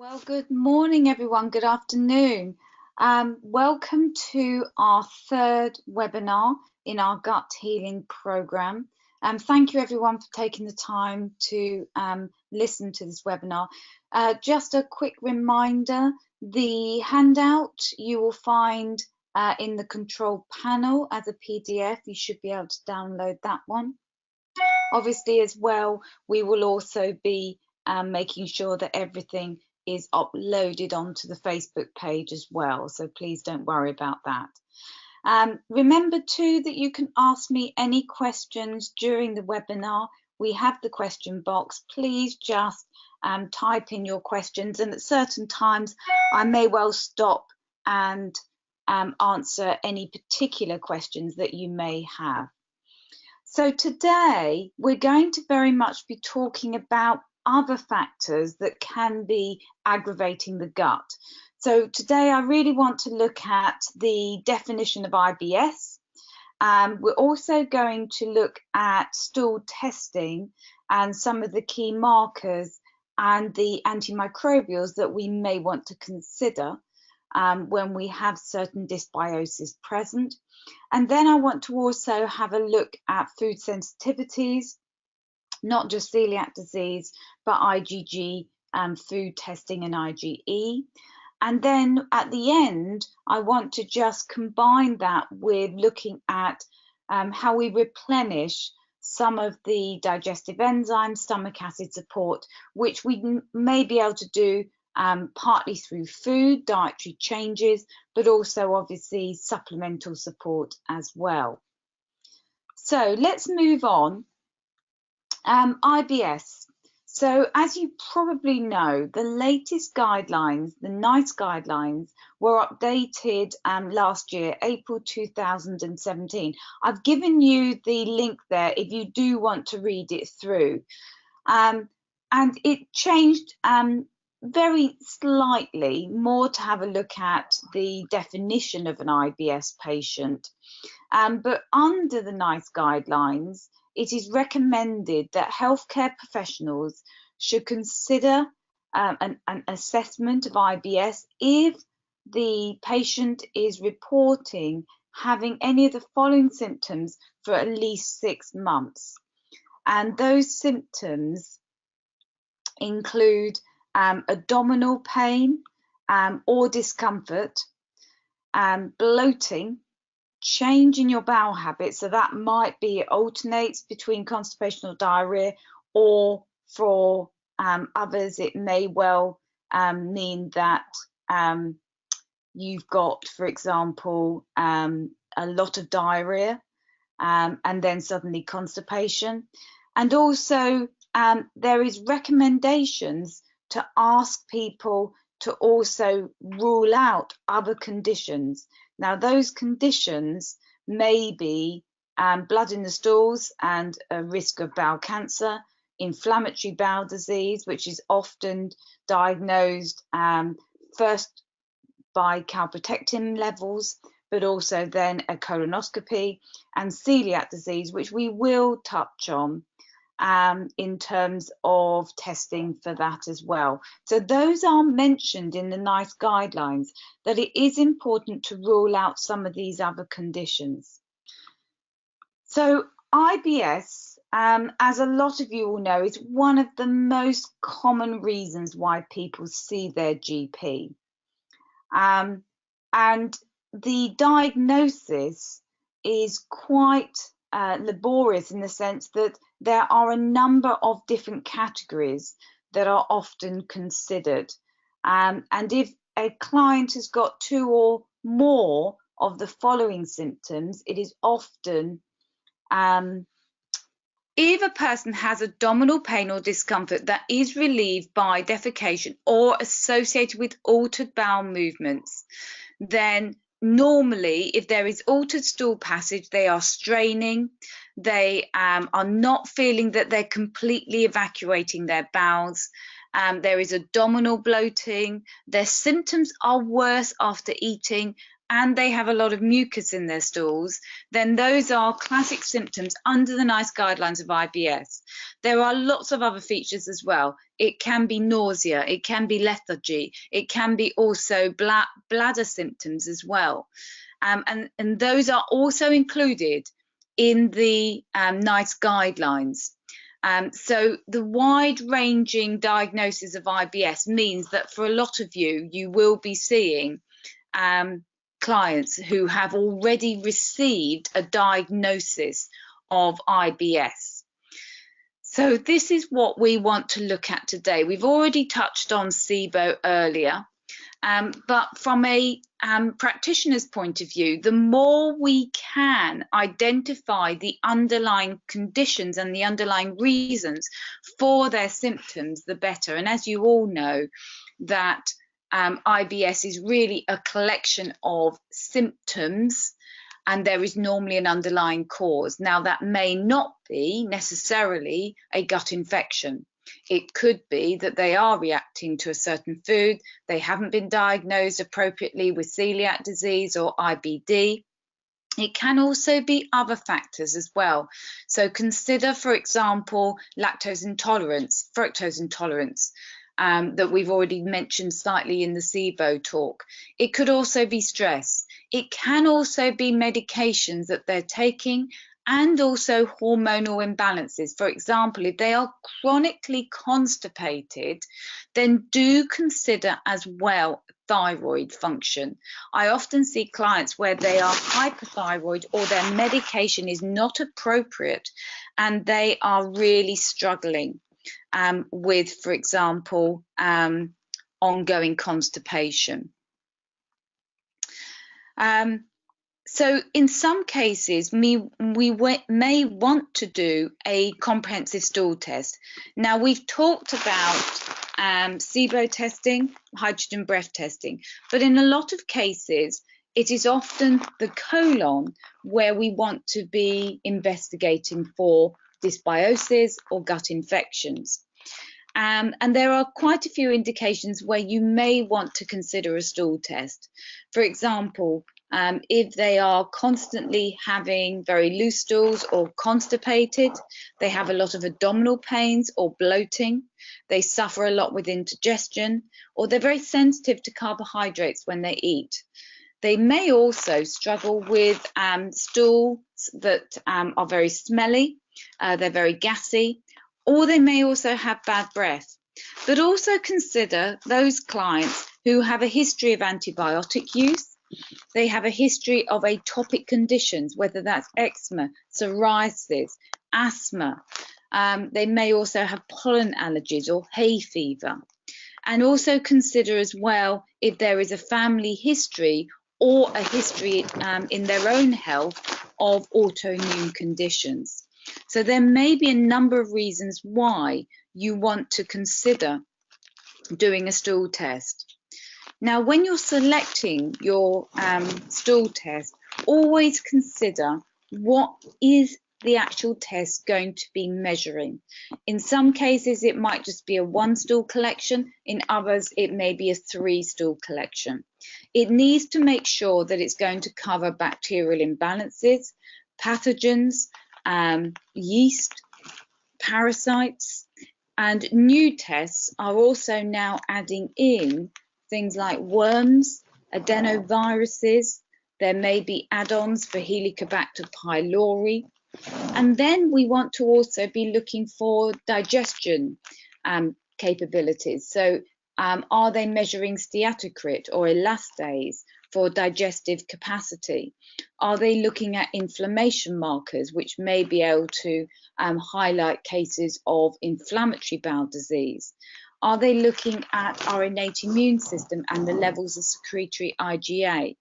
Well, good morning, everyone. Good afternoon. Welcome to our third webinar in our gut healing program. Thank you, everyone, for taking the time to listen to this webinar. Just a quick reminder, the handout you will find in the control panel as a PDF. You should be able to download that one. Obviously, as well, we will also be making sure that everything is uploaded onto the Facebook page as well, so please don't worry about that. Remember too that you can ask me any questions during the webinar. We have the question box. Please just type in your questions, and at certain times I may well stop and answer any particular questions that you may have. So today we're going to very much be talking about other factors that can be aggravating the gut. So today I really want to look at the definition of IBS. We're also going to look at stool testing and some of the key markers and the antimicrobials that we may want to consider when we have certain dysbiosis present. And then I want to also have a look at food sensitivities, not just celiac disease, but IgG food testing and IgE. And then at the end, I want to just combine that with looking at how we replenish some of the digestive enzymes, stomach acid support, which we may be able to do partly through food, dietary changes, but also obviously supplemental support as well. So let's move on. IBS. So as you probably know, the latest guidelines, the NICE guidelines, were updated last year, April 2017. I've given you the link there if you do want to read it through. And it changed very slightly more to have a look at the definition of an IBS patient. But under the NICE guidelines, it is recommended that healthcare professionals should consider an assessment of IBS if the patient is reporting having any of the following symptoms for at least 6 months. And those symptoms include abdominal pain or discomfort, bloating, change in your bowel habits, so that might be it alternates between constipation or diarrhea, or for others it may well mean that you've got, for example, a lot of diarrhea and then suddenly constipation. And also there is recommendations to ask people to also rule out other conditions. Now, those conditions may be blood in the stools and a risk of bowel cancer, inflammatory bowel disease, which is often diagnosed first by calprotectin levels, but also then a colonoscopy, and celiac disease, which we will touch on in terms of testing for that as well. So those are mentioned in the NICE guidelines, that it is important to rule out some of these other conditions. So IBS, as a lot of you will know, is one of the most common reasons why people see their GP. And the diagnosis is quite laborious in the sense that there are a number of different categories that are often considered. And if a client has got 2 or more of the following symptoms, it is often if a person has abdominal pain or discomfort that is relieved by defecation or associated with altered bowel movements, then normally, if there is altered stool passage, they are straining, they are not feeling that they're completely evacuating their bowels, there is abdominal bloating, their symptoms are worse after eating, and they have a lot of mucus in their stools, then those are classic symptoms under the NICE guidelines of IBS. There are lots of other features as well. It can be nausea, it can be lethargy, it can be also bladder symptoms as well. And those are also included in the NICE guidelines. So the wide-ranging diagnosis of IBS means that for a lot of you, you will be seeing clients who have already received a diagnosis of IBS. So this is what we want to look at today. We've already touched on SIBO earlier, but from a practitioner's point of view, the more we can identify the underlying conditions and the underlying reasons for their symptoms, the better. And as you all know, that IBS is really a collection of symptoms, and there is normally an underlying cause. Now, that may not be necessarily a gut infection. It could be that they are reacting to a certain food, they haven't been diagnosed appropriately with celiac disease or IBD. It can also be other factors as well. So consider, for example, lactose intolerance, fructose intolerance, that we've already mentioned slightly in the SIBO talk. It could also be stress. It can also be medications that they're taking, and also hormonal imbalances. For example, if they are chronically constipated, then do consider as well thyroid function. I often see clients where they are hypothyroid or their medication is not appropriate and they are really struggling with, for example, ongoing constipation. So in some cases, we may want to do a comprehensive stool test. Now, we've talked about SIBO testing, hydrogen breath testing, but in a lot of cases, it is often the colon where we want to be investigating for dysbiosis or gut infections. And there are quite a few indications where you may want to consider a stool test. For example, if they are constantly having very loose stools or constipated, they have a lot of abdominal pains or bloating, they suffer a lot with indigestion, or they're very sensitive to carbohydrates when they eat. They may also struggle with stools that are very smelly, they're very gassy, or they may also have bad breath. But also consider those clients who have a history of antibiotic use. They have a history of atopic conditions, whether that's eczema, psoriasis, asthma. They may also have pollen allergies or hay fever. And also consider as well if there is a family history or a history in their own health of autoimmune conditions. So there may be a number of reasons why you want to consider doing a stool test. Now, when you're selecting your stool test, always consider what is the actual test going to be measuring. In some cases, it might just be a 1-stool collection. In others, it may be a 3-stool collection. It needs to make sure that it's going to cover bacterial imbalances, pathogens, yeast, parasites, and new tests are also now adding in things like worms, adenoviruses. There may be add-ons for Helicobacter pylori. And then we want to also be looking for digestion capabilities. So are they measuring steatocrit or elastase for digestive capacity? Are they looking at inflammation markers, which may be able to highlight cases of inflammatory bowel disease? Are they looking at our innate immune system and the levels of secretory IgA?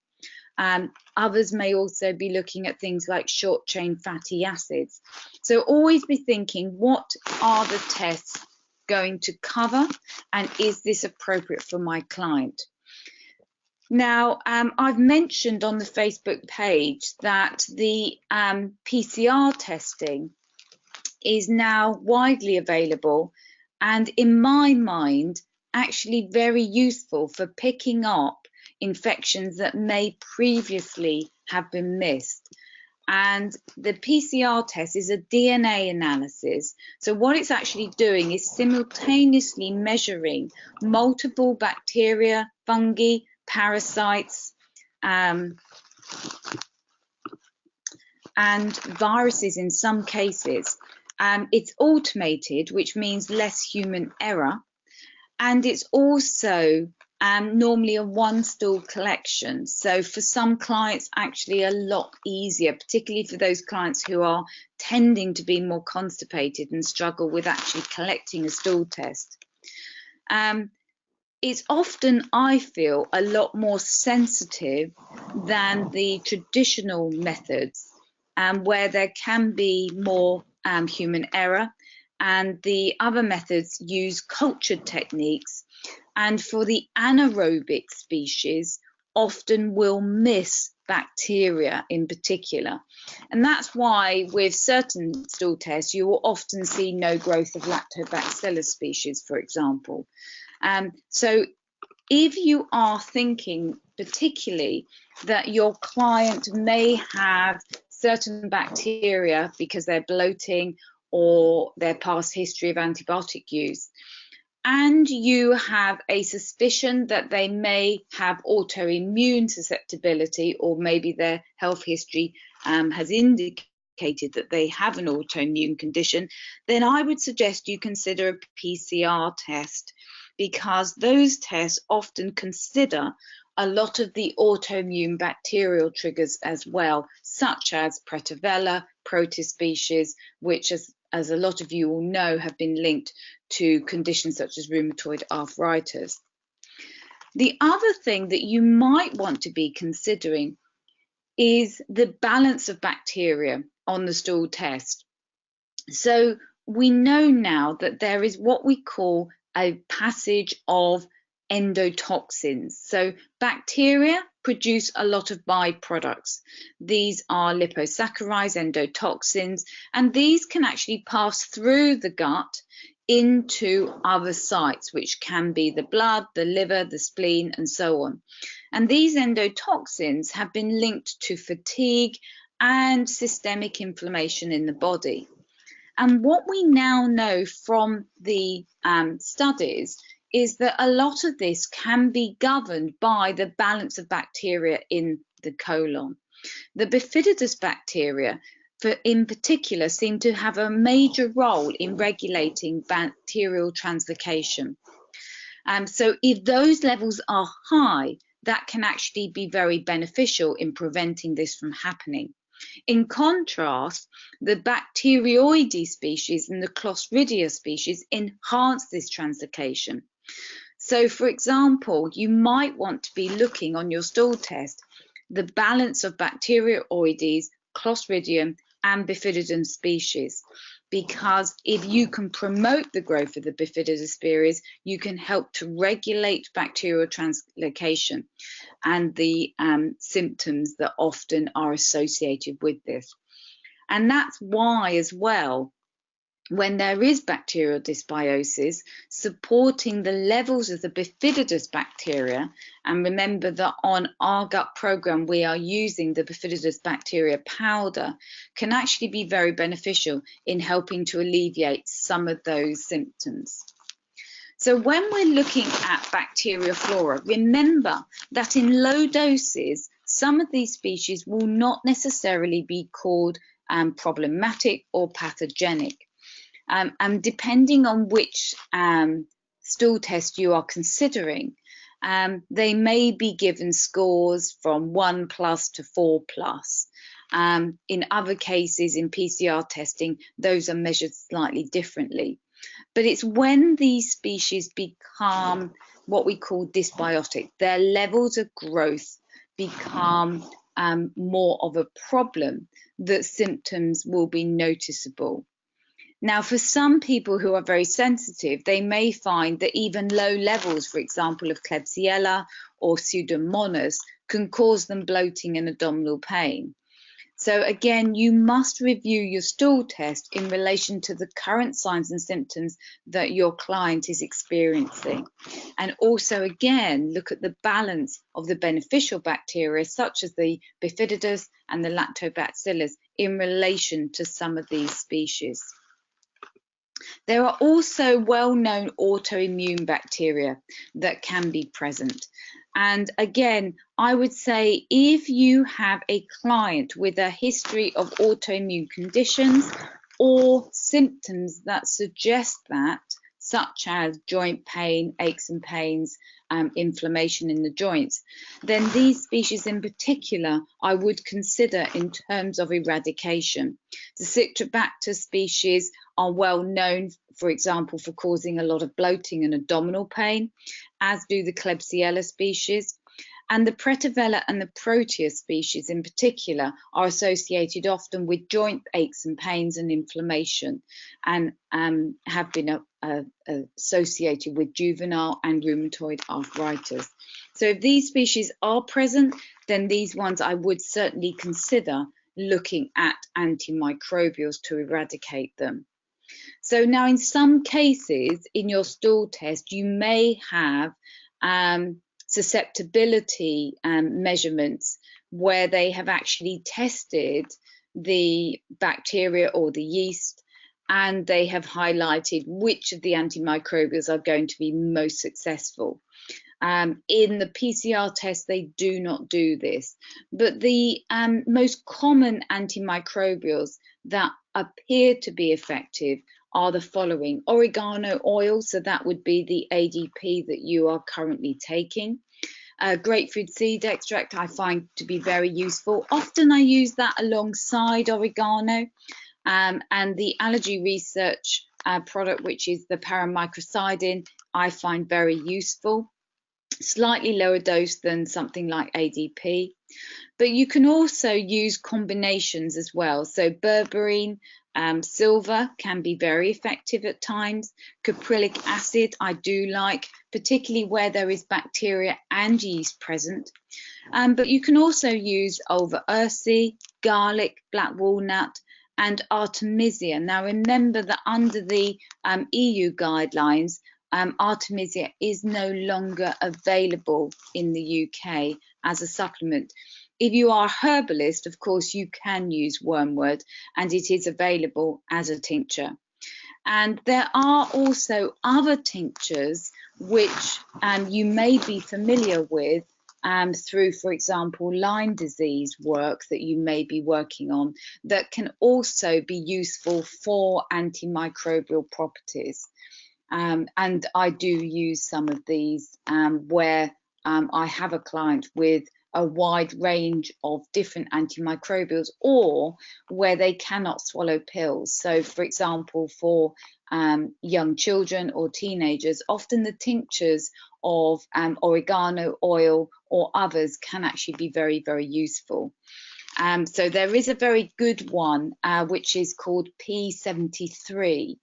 Others may also be looking at things like short-chain fatty acids. So always be thinking, what are the tests going to cover, and is this appropriate for my client? Now, I've mentioned on the Facebook page that the PCR testing is now widely available, and in my mind, actually very useful for picking up infections that may previously have been missed. And the PCR test is a DNA analysis. So what it's actually doing is simultaneously measuring multiple bacteria, fungi, parasites, and viruses in some cases. It's automated, which means less human error. And it's also normally a one-stool collection. So for some clients, actually a lot easier, particularly for those clients who are tending to be more constipated and struggle with actually collecting a stool test. It's often, I feel, a lot more sensitive than the traditional methods, where there can be more human error, and the other methods use cultured techniques, and for the anaerobic species often will miss bacteria in particular. And that's why with certain stool tests you will often see no growth of lactobacillus species, for example. So if you are thinking particularly that your client may have certain bacteria because they're bloating or their past history of antibiotic use, and you have a suspicion that they may have autoimmune susceptibility, or maybe their health history has indicated that they have an autoimmune condition, then I would suggest you consider a PCR test, because those tests often consider a lot of the autoimmune bacterial triggers as well, such as Pretavella, protospecies, which as a lot of you will know, have been linked to conditions such as rheumatoid arthritis. The other thing that you might want to be considering is the balance of bacteria on the stool test. So we know now that there is what we call a passage of endotoxins. So bacteria produce a lot of byproducts. These are liposaccharides, endotoxins, and these can actually pass through the gut into other sites, which can be the blood, the liver, the spleen, and so on. And these endotoxins have been linked to fatigue and systemic inflammation in the body. And what we now know from the studies is that a lot of this can be governed by the balance of bacteria in the colon. The bifidus bacteria, in particular, seem to have a major role in regulating bacterial translocation. So if those levels are high, that can actually be very beneficial in preventing this from happening. In contrast, the Bacteroides species and the Clostridia species enhance this translocation. So, for example, you might want to be looking on your stool test the balance of Bacteroides, Clostridium, and Bifidus species, because if you can promote the growth of the Bifidus species, you can help to regulate bacterial translocation and the symptoms that often are associated with this. And that's why, as well, when there is bacterial dysbiosis, supporting the levels of the bifidus bacteria, and remember that on our gut program we are using the bifidus bacteria powder, can actually be very beneficial in helping to alleviate some of those symptoms. So when we're looking at bacterial flora, remember that in low doses, some of these species will not necessarily be called problematic or pathogenic. And depending on which stool test you are considering, they may be given scores from 1+ to 4+. In other cases, in PCR testing, those are measured slightly differently. But it's when these species become what we call dysbiotic, their levels of growth become more of a problem, that symptoms will be noticeable. Now, for some people who are very sensitive, they may find that even low levels, for example, of Klebsiella or Pseudomonas can cause them bloating and abdominal pain. So again, you must review your stool test in relation to the current signs and symptoms that your client is experiencing. And also again, look at the balance of the beneficial bacteria such as the bifidus and the lactobacillus in relation to some of these species. There are also well-known autoimmune bacteria that can be present. And again, I would say if you have a client with a history of autoimmune conditions or symptoms that suggest that, such as joint pain, aches and pains, inflammation in the joints, then these species in particular I would consider in terms of eradication. The Citrobacter species are well known, for example, for causing a lot of bloating and abdominal pain, as do the Klebsiella species. And the Pretavella and the Proteus species in particular are associated often with joint aches and pains and inflammation, and have been associated with juvenile and rheumatoid arthritis. So if these species are present, then these ones I would certainly consider looking at antimicrobials to eradicate them. So now in some cases in your stool test, you may have susceptibility measurements where they have actually tested the bacteria or the yeast, and they have highlighted which of the antimicrobials are going to be most successful. In the PCR test, they do not do this, but the most common antimicrobials that appear to be effective are the following: oregano oil, so that would be the ADP that you are currently taking. Grapefruit seed extract I find to be very useful. Often I use that alongside oregano, and the allergy research product, which is the paramycrocidin, I find very useful. Slightly lower dose than something like ADP. But you can also use combinations as well. So berberine, silver can be very effective at times. Caprylic acid I do like, particularly where there is bacteria and yeast present. But you can also use Ulva ursi, garlic, black walnut, and Artemisia. Now remember that under the EU guidelines, Artemisia is no longer available in the UK as a supplement. If you are a herbalist, of course, you can use wormwood, and it is available as a tincture. And there are also other tinctures which you may be familiar with through, for example, Lyme disease work that you may be working on, that can also be useful for antimicrobial properties. And I do use some of these where I have a client with a wide range of different antimicrobials, or where they cannot swallow pills. So for example, for young children or teenagers, often the tinctures of oregano oil or others can actually be very, very useful. So there is a very good one which is called P73.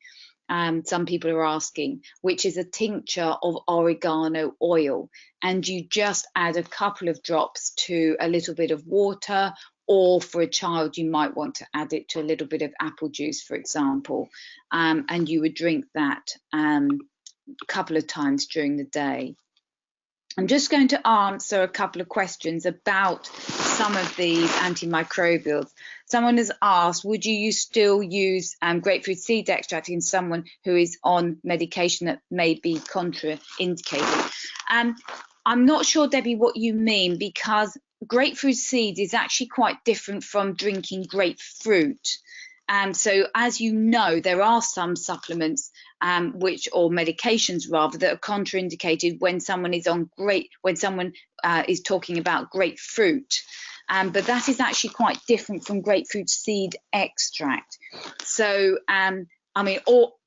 Some people are asking, which is a tincture of oregano oil, and you just add a couple of drops to a little bit of water, or for a child you might want to add it to a little bit of apple juice, for example, and you would drink that a couple of times during the day. I'm just going to answer a couple of questions about some of these antimicrobials. Someone has asked, would you still use grapefruit seed extract in someone who is on medication that may be contraindicated? I'm not sure, Debbie, what you mean, because grapefruit seed is actually quite different from drinking grapefruit. So as you know, there are some supplements or medications rather, that are contraindicated when someone is on is talking about grapefruit. But that is actually quite different from grapefruit seed extract. So I mean,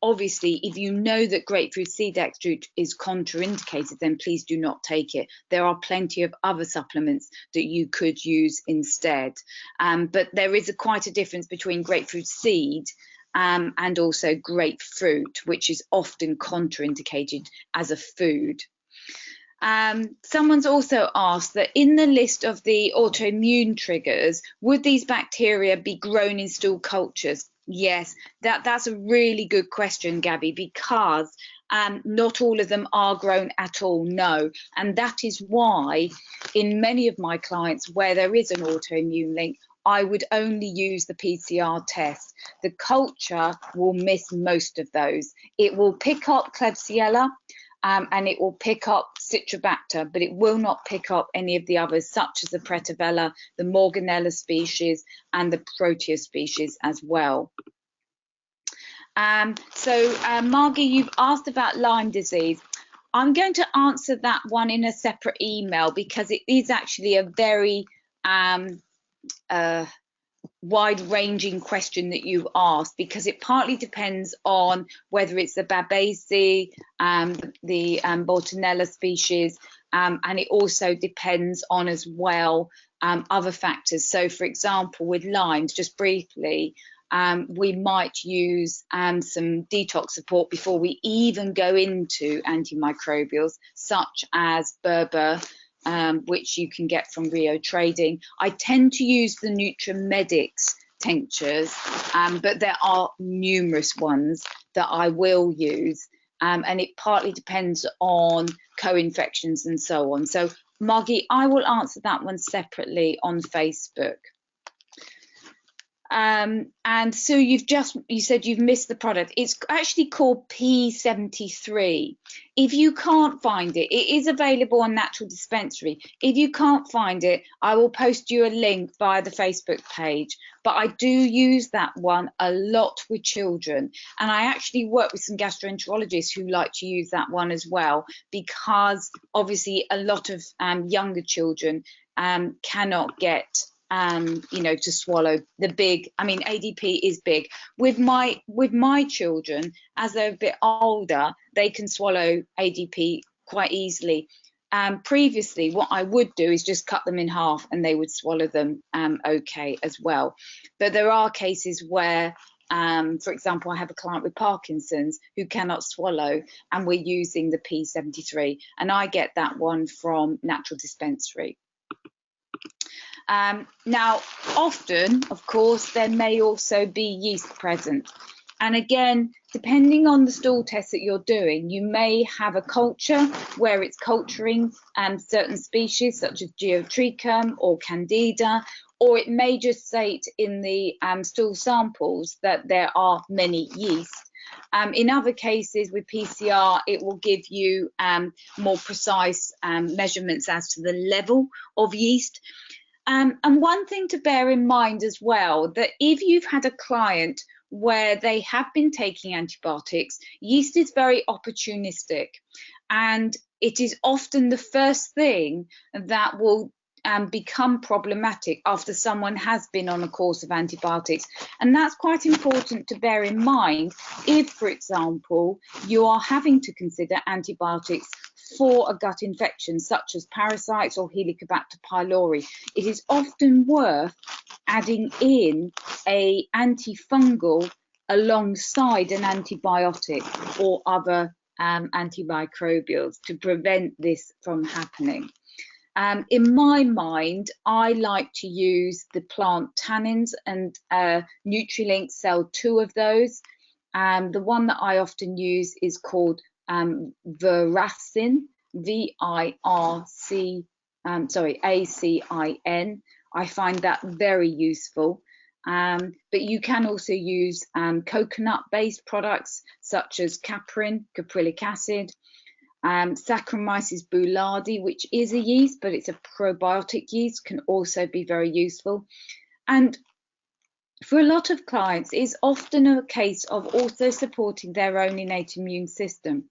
obviously, if you know that grapefruit seed extract is contraindicated, then please do not take it. There are plenty of other supplements that you could use instead. But there is quite a difference between grapefruit seed and also grapefruit, which is often contraindicated as a food. Someone's also asked that in the list of the autoimmune triggers, would these bacteria be grown in stool cultures? Yes, that's a really good question, Gabby, because not all of them are grown at all, no. And that is why in many of my clients where there is an autoimmune link, I would only use the PCR test. The culture will miss most of those. It will pick up Klebsiella, and it will pick up Citrobacter, but it will not pick up any of the others, such as the Pretivella, the Morganella species, and the Proteus species as well. Margie, you've asked about Lyme disease. I'm going to answer that one in a separate email because it is actually a very wide-ranging question that you asked, because it partly depends on whether it's the Babesia, the Bortonella species, and it also depends on as well other factors. So, for example, with Lyme's, just briefly, we might use some detox support before we even go into antimicrobials, such as Berber, which you can get from Rio Trading. I tend to use the Nutri-Medics tinctures, but there are numerous ones that I will use, and it partly depends on co-infections and so on. So, Margie, I will answer that one separately on Facebook. And Sue, you said you've missed the product. It's actually called P73. If you can't find it, it is available on Natural Dispensary. If you can't find it, I will post you a link via the Facebook page. But I do use that one a lot with children, and I actually work with some gastroenterologists who like to use that one as well, because obviously a lot of younger children cannot get to swallow the big, I mean, ADP is big. With my children, as they're a bit older, they can swallow ADP quite easily. Previously, what I would do is just cut them in half and they would swallow them okay as well. But there are cases where, for example, I have a client with Parkinson's who cannot swallow, and we're using the P73, and I get that one from Natural Dispensary. Now, often, of course, there may also be yeast present. And again, depending on the stool test that you're doing, you may have a culture where it's culturing certain species such as Geotrichum or Candida, or it may just state in the stool samples that there are many yeast. In other cases with PCR, it will give you more precise measurements as to the level of yeast. And one thing to bear in mind as well, that if you've had a client where they have been taking antibiotics, yeast is very opportunistic, and it is often the first thing that will become problematic after someone has been on a course of antibiotics. And that's quite important to bear in mind if, for example, you are having to consider antibiotics for a gut infection such as parasites or Helicobacter pylori. It is often worth adding in an antifungal alongside an antibiotic or other antimicrobials to prevent this from happening. In my mind, I like to use the plant tannins, and Nutri-Link sell 2 of those. The one that I often use is called Viracin, ACIN. I find that very useful. But you can also use coconut-based products such as caprin, caprylic acid, Saccharomyces boulardii, which is a yeast, but it's a probiotic yeast, can also be very useful. And for a lot of clients, it's often a case of also supporting their own innate immune system.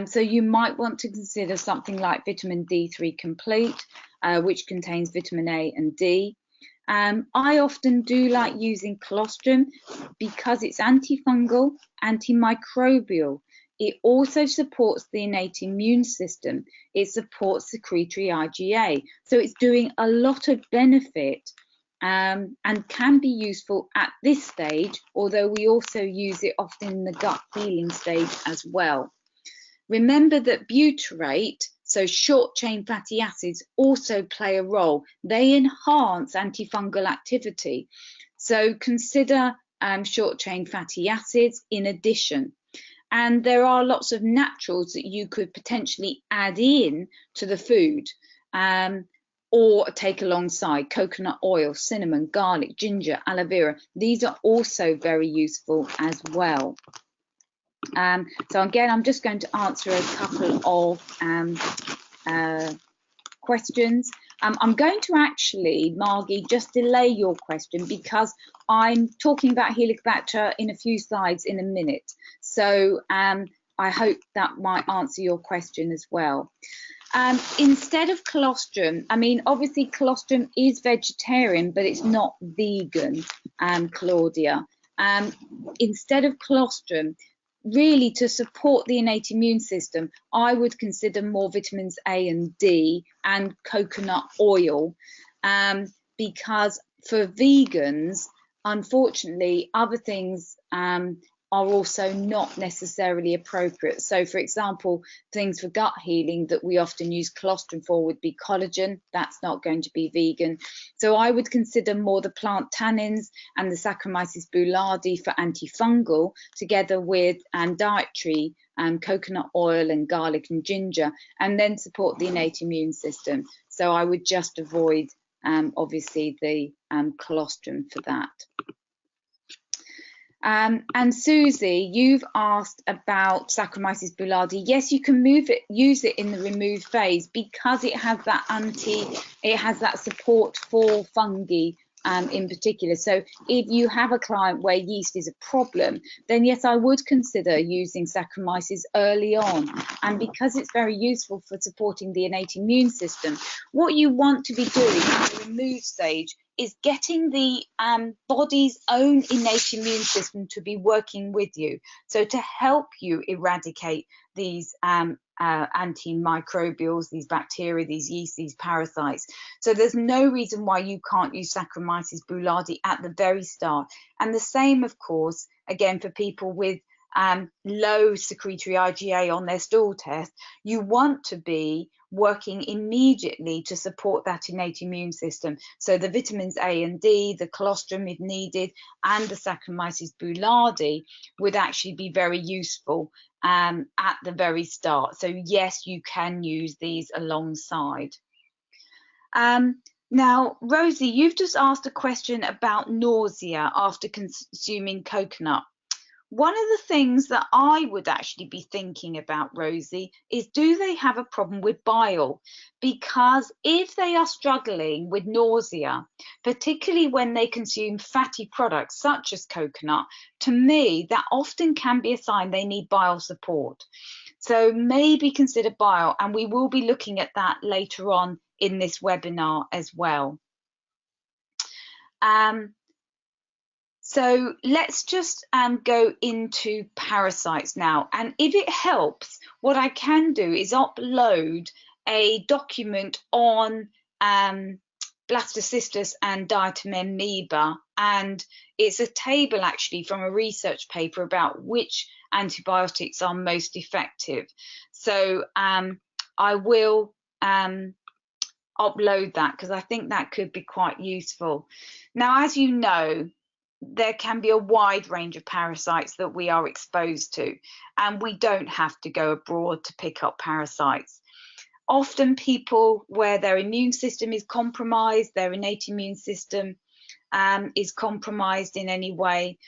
So you might want to consider something like vitamin D3 complete, which contains vitamin A and D. I often do like using colostrum because it's antifungal, antimicrobial. It also supports the innate immune system. It supports secretory IgA. So it's doing a lot of benefit and can be useful at this stage, although we also use it often in the gut healing stage as well. Remember that butyrate So short chain fatty acids also play a role. They enhance antifungal activity. So consider short chain fatty acids in addition. And there are lots of naturals that you could potentially add in to the food or take alongside: coconut oil, cinnamon, garlic, ginger, aloe vera. These are also very useful as well. So again, I'm just going to answer a couple of questions. I'm going to actually, Margie, just delay your question because I'm talking about Helicobacter in a few slides in a minute. So I hope that might answer your question as well. Instead of colostrum, I mean, obviously colostrum is vegetarian, but it's not vegan, Claudia. Instead of colostrum, really to support the innate immune system, I would consider more vitamins A and D and coconut oil, because for vegans, unfortunately, other things are also not necessarily appropriate. So, for example, things for gut healing that we often use colostrum for would be collagen. That's not going to be vegan. So I would consider more the plant tannins and the Saccharomyces boulardii for antifungal, together with dietary coconut oil and garlic and ginger, and then support the innate immune system. So I would just avoid obviously the colostrum for that. And Susie, you've asked about Saccharomyces boulardii. Yes, you can use it in the remove phase because it has that support for fungi in particular. So if you have a client where yeast is a problem, then yes, I would consider using Saccharomyces early on. And because it's very useful for supporting the innate immune system, what you want to be doing in the remove stage is getting the body's own innate immune system to be working with you. So to help you eradicate these antimicrobials, these bacteria, these yeast, these parasites. So there's no reason why you can't use Saccharomyces boulardii at the very start. And the same, of course, again, for people with low secretory IgA on their stool test, you want to be working immediately to support that innate immune system. So the vitamins A and D, the colostrum if needed, and the Saccharomyces boulardii would actually be very useful at the very start. So yes, you can use these alongside. Now, Rosie, you've just asked a question about nausea after consuming coconut. One of the things that I would actually be thinking about, Rosie, is do they have a problem with bile? Because if they are struggling with nausea, particularly when they consume fatty products such as coconut, to me, that often can be a sign they need bile support. So maybe consider bile, and we will be looking at that later on in this webinar as well. So let's just go into parasites now. And if it helps, what I can do is upload a document on blastocystis and diatomamoeba. And it's a table actually from a research paper about which antibiotics are most effective. So I will upload that because I think that could be quite useful. Now, as you know, there can be a wide range of parasites that we are exposed to, and we don't have to go abroad to pick up parasites. Often people where their immune system is compromised, their innate immune system is compromised in any way,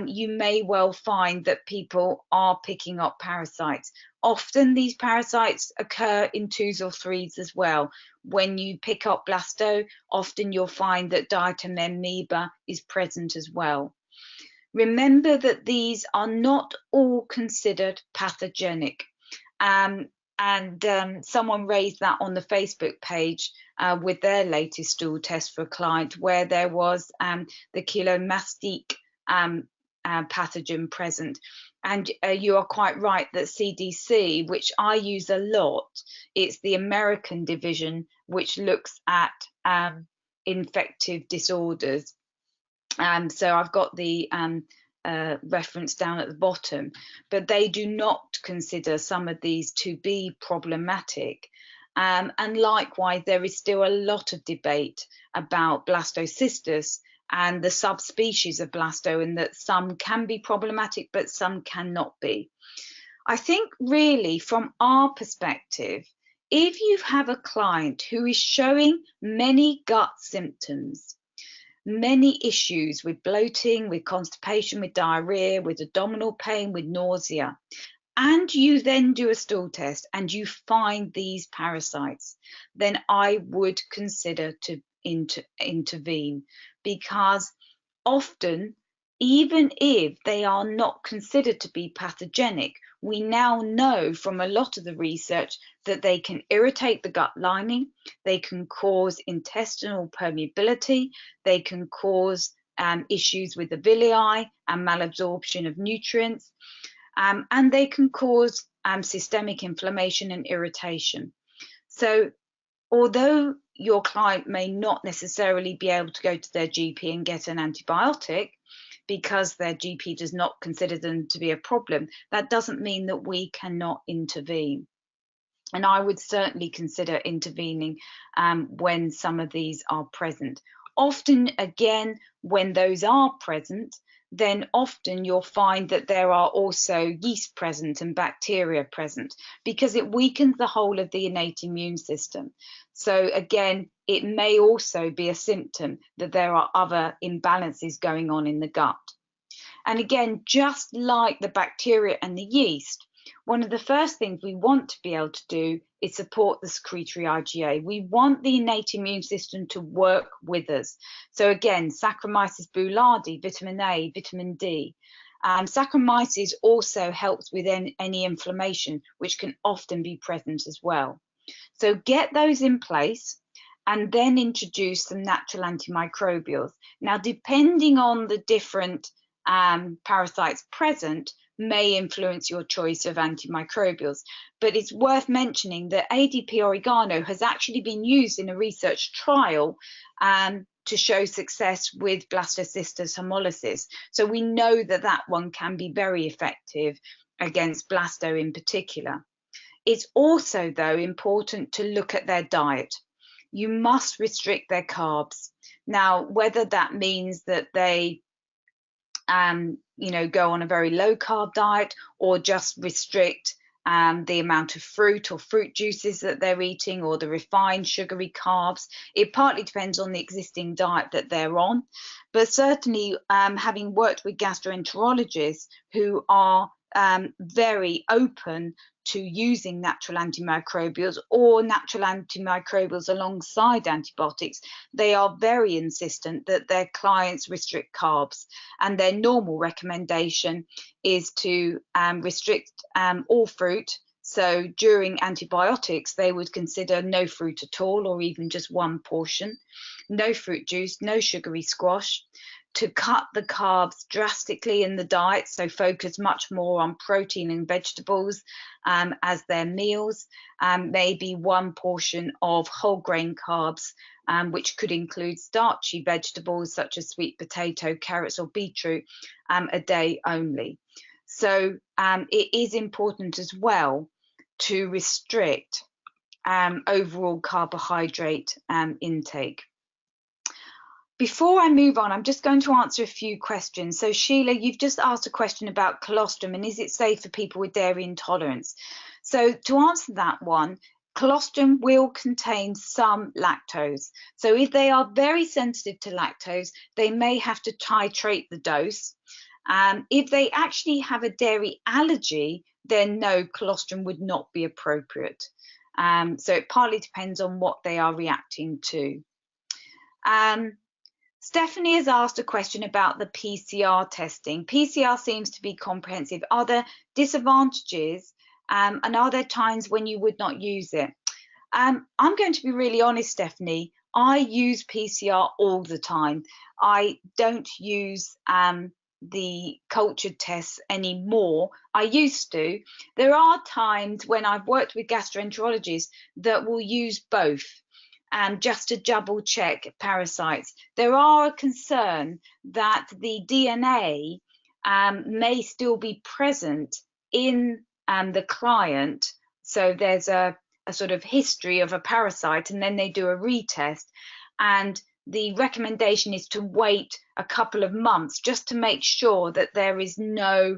you may well find that people are picking up parasites. Often these parasites occur in 2s or 3s as well. When you pick up blasto, often you'll find that diatomamoeba is present as well. Remember that these are not all considered pathogenic. Someone raised that on the Facebook page with their latest stool test for a client where there was the chelomastique pathogen present. And you are quite right that CDC, which I use a lot, it's the American division which looks at infective disorders. So I've got the reference down at the bottom, but they do not consider some of these to be problematic. And likewise, there is still a lot of debate about blastocystis and the subspecies of blasto, and that some can be problematic, but some cannot be. I think really from our perspective, if you have a client who is showing many gut symptoms, many issues with bloating, with constipation, with diarrhea, with abdominal pain, with nausea, and you then do a stool test and you find these parasites, then I would consider to intervene, because often, even if they are not considered to be pathogenic, we now know from a lot of the research that they can irritate the gut lining, they can cause intestinal permeability, they can cause issues with the villi and malabsorption of nutrients, and they can cause systemic inflammation and irritation. So although your client may not necessarily be able to go to their GP and get an antibiotic because their GP does not consider them to be a problem, that doesn't mean that we cannot intervene. And I would certainly consider intervening when some of these are present. Often, again, when those are present, then often you'll find that there are also yeast present and bacteria present, because it weakens the whole of the innate immune system. So again, it may also be a symptom that there are other imbalances going on in the gut. And again, just like the bacteria and the yeast, one of the first things we want to be able to do is support the secretory IgA. We want the innate immune system to work with us. So again, Saccharomyces boulardii, vitamin A, vitamin D. Saccharomyces also helps with any inflammation, which can often be present as well. So get those in place and then introduce some natural antimicrobials. Now, depending on the different parasites present, may influence your choice of antimicrobials. But it's worth mentioning that ADP oregano has actually been used in a research trial to show success with blastocystis homolysis. So we know that that one can be very effective against blasto in particular. It's also, though, important to look at their diet. You must restrict their carbs. Now, whether that means that they go on a very low carb diet, or just restrict the amount of fruit or fruit juices that they're eating, or the refined sugary carbs. It partly depends on the existing diet that they're on. But certainly, having worked with gastroenterologists who are very open to using natural antimicrobials or natural antimicrobials alongside antibiotics, they are very insistent that their clients restrict carbs, and their normal recommendation is to restrict all fruit. So during antibiotics, they would consider no fruit at all, or even just one portion, no fruit juice, no sugary squash, to cut the carbs drastically in the diet, so focus much more on protein and vegetables as their meals, maybe one portion of whole grain carbs, which could include starchy vegetables such as sweet potato, carrots or beetroot, a day only. So it is important as well to restrict overall carbohydrate intake. Before I move on, I'm just going to answer a few questions. So Sheila, you've just asked a question about colostrum and is it safe for people with dairy intolerance? So to answer that one, colostrum will contain some lactose. So if they are very sensitive to lactose, they may have to titrate the dose. If they actually have a dairy allergy, then no, colostrum would not be appropriate. So it partly depends on what they are reacting to. Stephanie has asked a question about the PCR testing. PCR seems to be comprehensive. Are there disadvantages and are there times when you would not use it? I'm going to be really honest, Stephanie. I use PCR all the time. I don't use the cultured tests anymore. I used to. There are times when I've worked with gastroenterologists that will use both. Just to double check parasites. There are a concern that the DNA may still be present in the client. So there's a sort of history of a parasite, and then they do a retest, and the recommendation is to wait a couple of months just to make sure that there is no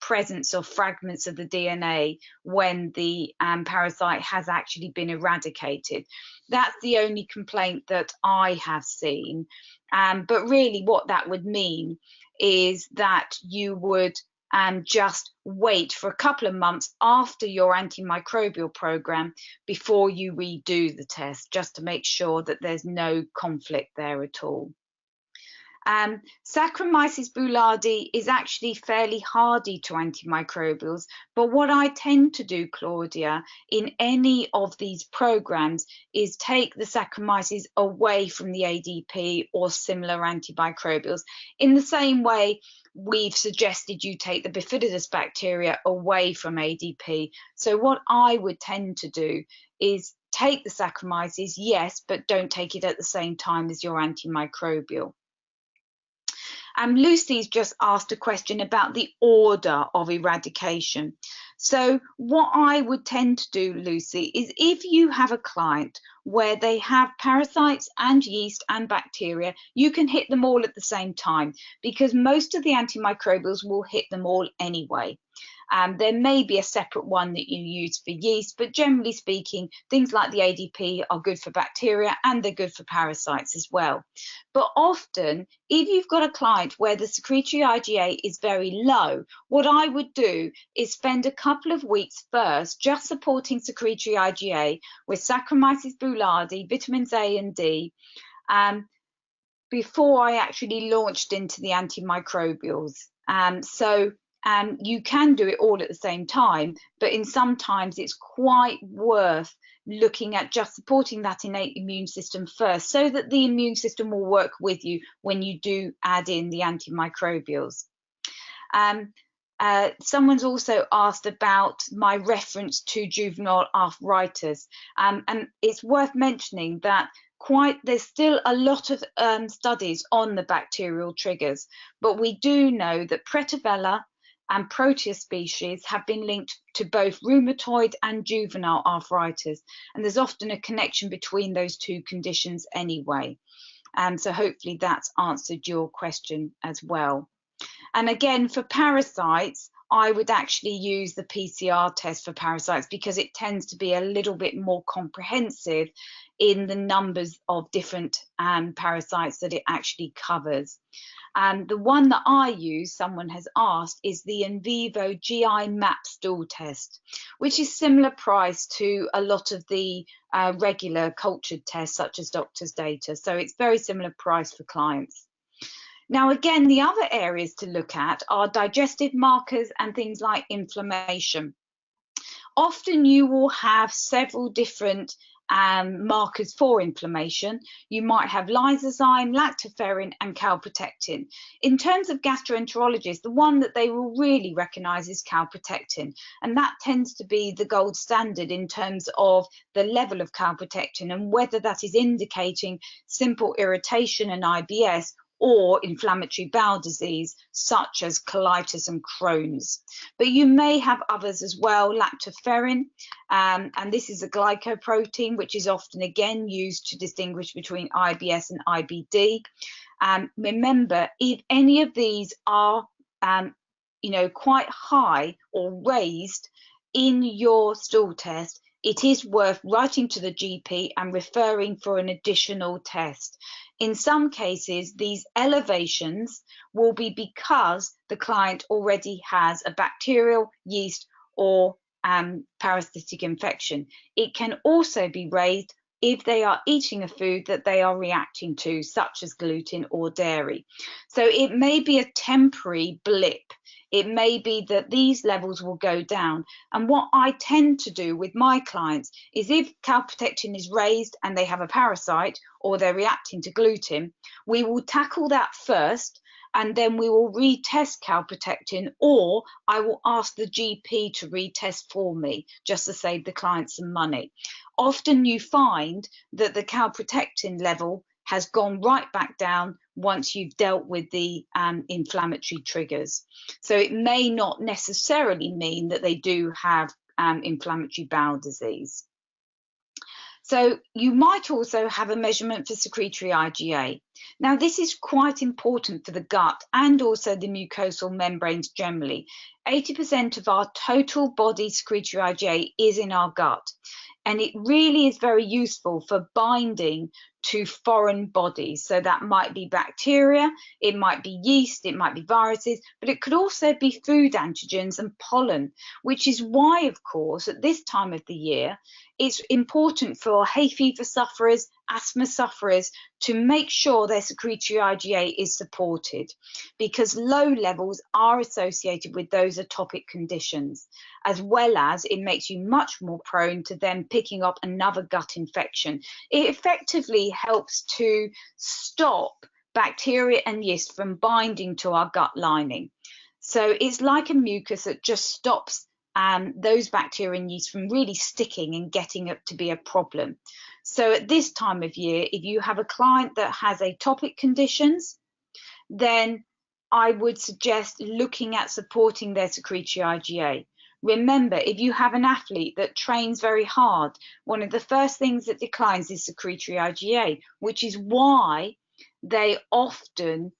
presence of fragments of the DNA when the parasite has actually been eradicated. That's the only complaint that I have seen. But really what that would mean is that you would just wait for a couple of months after your antimicrobial program before you redo the test, just to make sure that there's no conflict there at all. Saccharomyces boulardii is actually fairly hardy to antimicrobials, but what I tend to do, Claudia, in any of these programs is take the Saccharomyces away from the ADP or similar antimicrobials, in the same way we've suggested you take the bifidus bacteria away from ADP. So what I would tend to do is take the Saccharomyces, yes, but don't take it at the same time as your antimicrobial. Lucy's just asked a question about the order of eradication. So what I would tend to do, Lucy, is if you have a client where they have parasites and yeast and bacteria, you can hit them all at the same time, because most of the antimicrobials will hit them all anyway. There may be a separate one that you use for yeast, but generally speaking, things like the ADP are good for bacteria and they're good for parasites as well. But often, if you've got a client where the secretory IgA is very low, what I would do is spend a couple of weeks first just supporting secretory IgA with Saccharomyces boulardii, vitamins A and D, before I actually launched into the antimicrobials. You can do it all at the same time, but sometimes it's quite worth looking at just supporting that innate immune system first, so that the immune system will work with you when you do add in the antimicrobials. Someone's also asked about my reference to juvenile arthritis, and it's worth mentioning that there's still a lot of studies on the bacterial triggers, but we do know that Pretavella and Proteus species have been linked to both rheumatoid and juvenile arthritis, and there's often a connection between those two conditions anyway. So hopefully that's answered your question as well. And again, for parasites, I would actually use the PCR test for parasites, because it tends to be a little bit more comprehensive in the numbers of different parasites that it actually covers. The one that I use, someone has asked, is the in vivo GI map stool test, which is similar price to a lot of the regular cultured tests such as doctor's data. So it's very similar price for clients. Now, again, the other areas to look at are digestive markers and things like inflammation. Often you will have several different markers for inflammation. You might have lysozyme, lactoferrin and calprotectin. In terms of gastroenterologists, the one that they will really recognise is calprotectin, and that tends to be the gold standard in terms of the level of calprotectin and whether that is indicating simple irritation and IBS or inflammatory bowel disease such as colitis and Crohn's. But you may have others as well, lactoferrin, and this is a glycoprotein which is often again used to distinguish between IBS and IBD. Remember, if any of these are quite high or raised in your stool test, it is worth writing to the GP and referring for an additional test. In some cases, these elevations will be because the client already has a bacterial, yeast, or parasitic infection. It can also be raised if they are eating a food that they are reacting to, such as gluten or dairy. So it may be a temporary blip. It may be that these levels will go down. And what I tend to do with my clients is if calprotectin is raised and they have a parasite or they're reacting to gluten, we will tackle that first, and then we will retest calprotectin, or I will ask the GP to retest for me just to save the client some money. Often you find that the calprotectin level has gone right back down once you've dealt with the inflammatory triggers. So it may not necessarily mean that they do have inflammatory bowel disease. So you might also have a measurement for secretory IgA. Now, this is quite important for the gut and also the mucosal membranes generally. 80% of our total body secretory IgA is in our gut, and it really is very useful for binding to foreign bodies. So that might be bacteria, it might be yeast, it might be viruses, but it could also be food antigens and pollen, which is why, of course, at this time of the year, it's important for hay fever sufferers, asthma sufferers, to make sure their secretory IgA is supported, because low levels are associated with those atopic conditions, as well as it makes you much more prone to them picking up another gut infection. It effectively helps to stop bacteria and yeast from binding to our gut lining. So it's like a mucus that just stops those bacteria and yeast from really sticking and getting up to be a problem. So at this time of year, if you have a client that has atopic conditions, then I would suggest looking at supporting their secretory IgA. Remember, if you have an athlete that trains very hard, one of the first things that declines is secretory IgA, which is why they often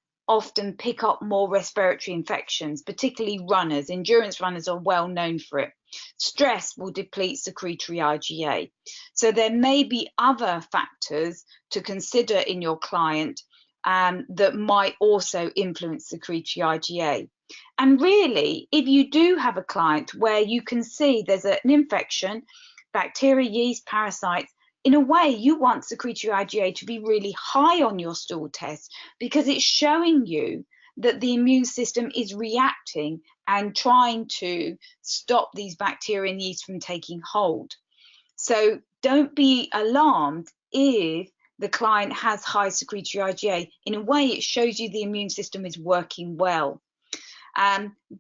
pick up more respiratory infections, particularly runners. Endurance runners are well known for it. Stress will deplete secretory IgA. So there may be other factors to consider in your client that might also influence secretory IgA. And really, if you do have a client where you can see there's an infection, bacteria, yeast, parasites, in a way, you want secretory IgA to be really high on your stool test, because it's showing you that the immune system is reacting and trying to stop these bacteria and yeast from taking hold. So don't be alarmed if the client has high secretory IgA. In a way, it shows you the immune system is working well.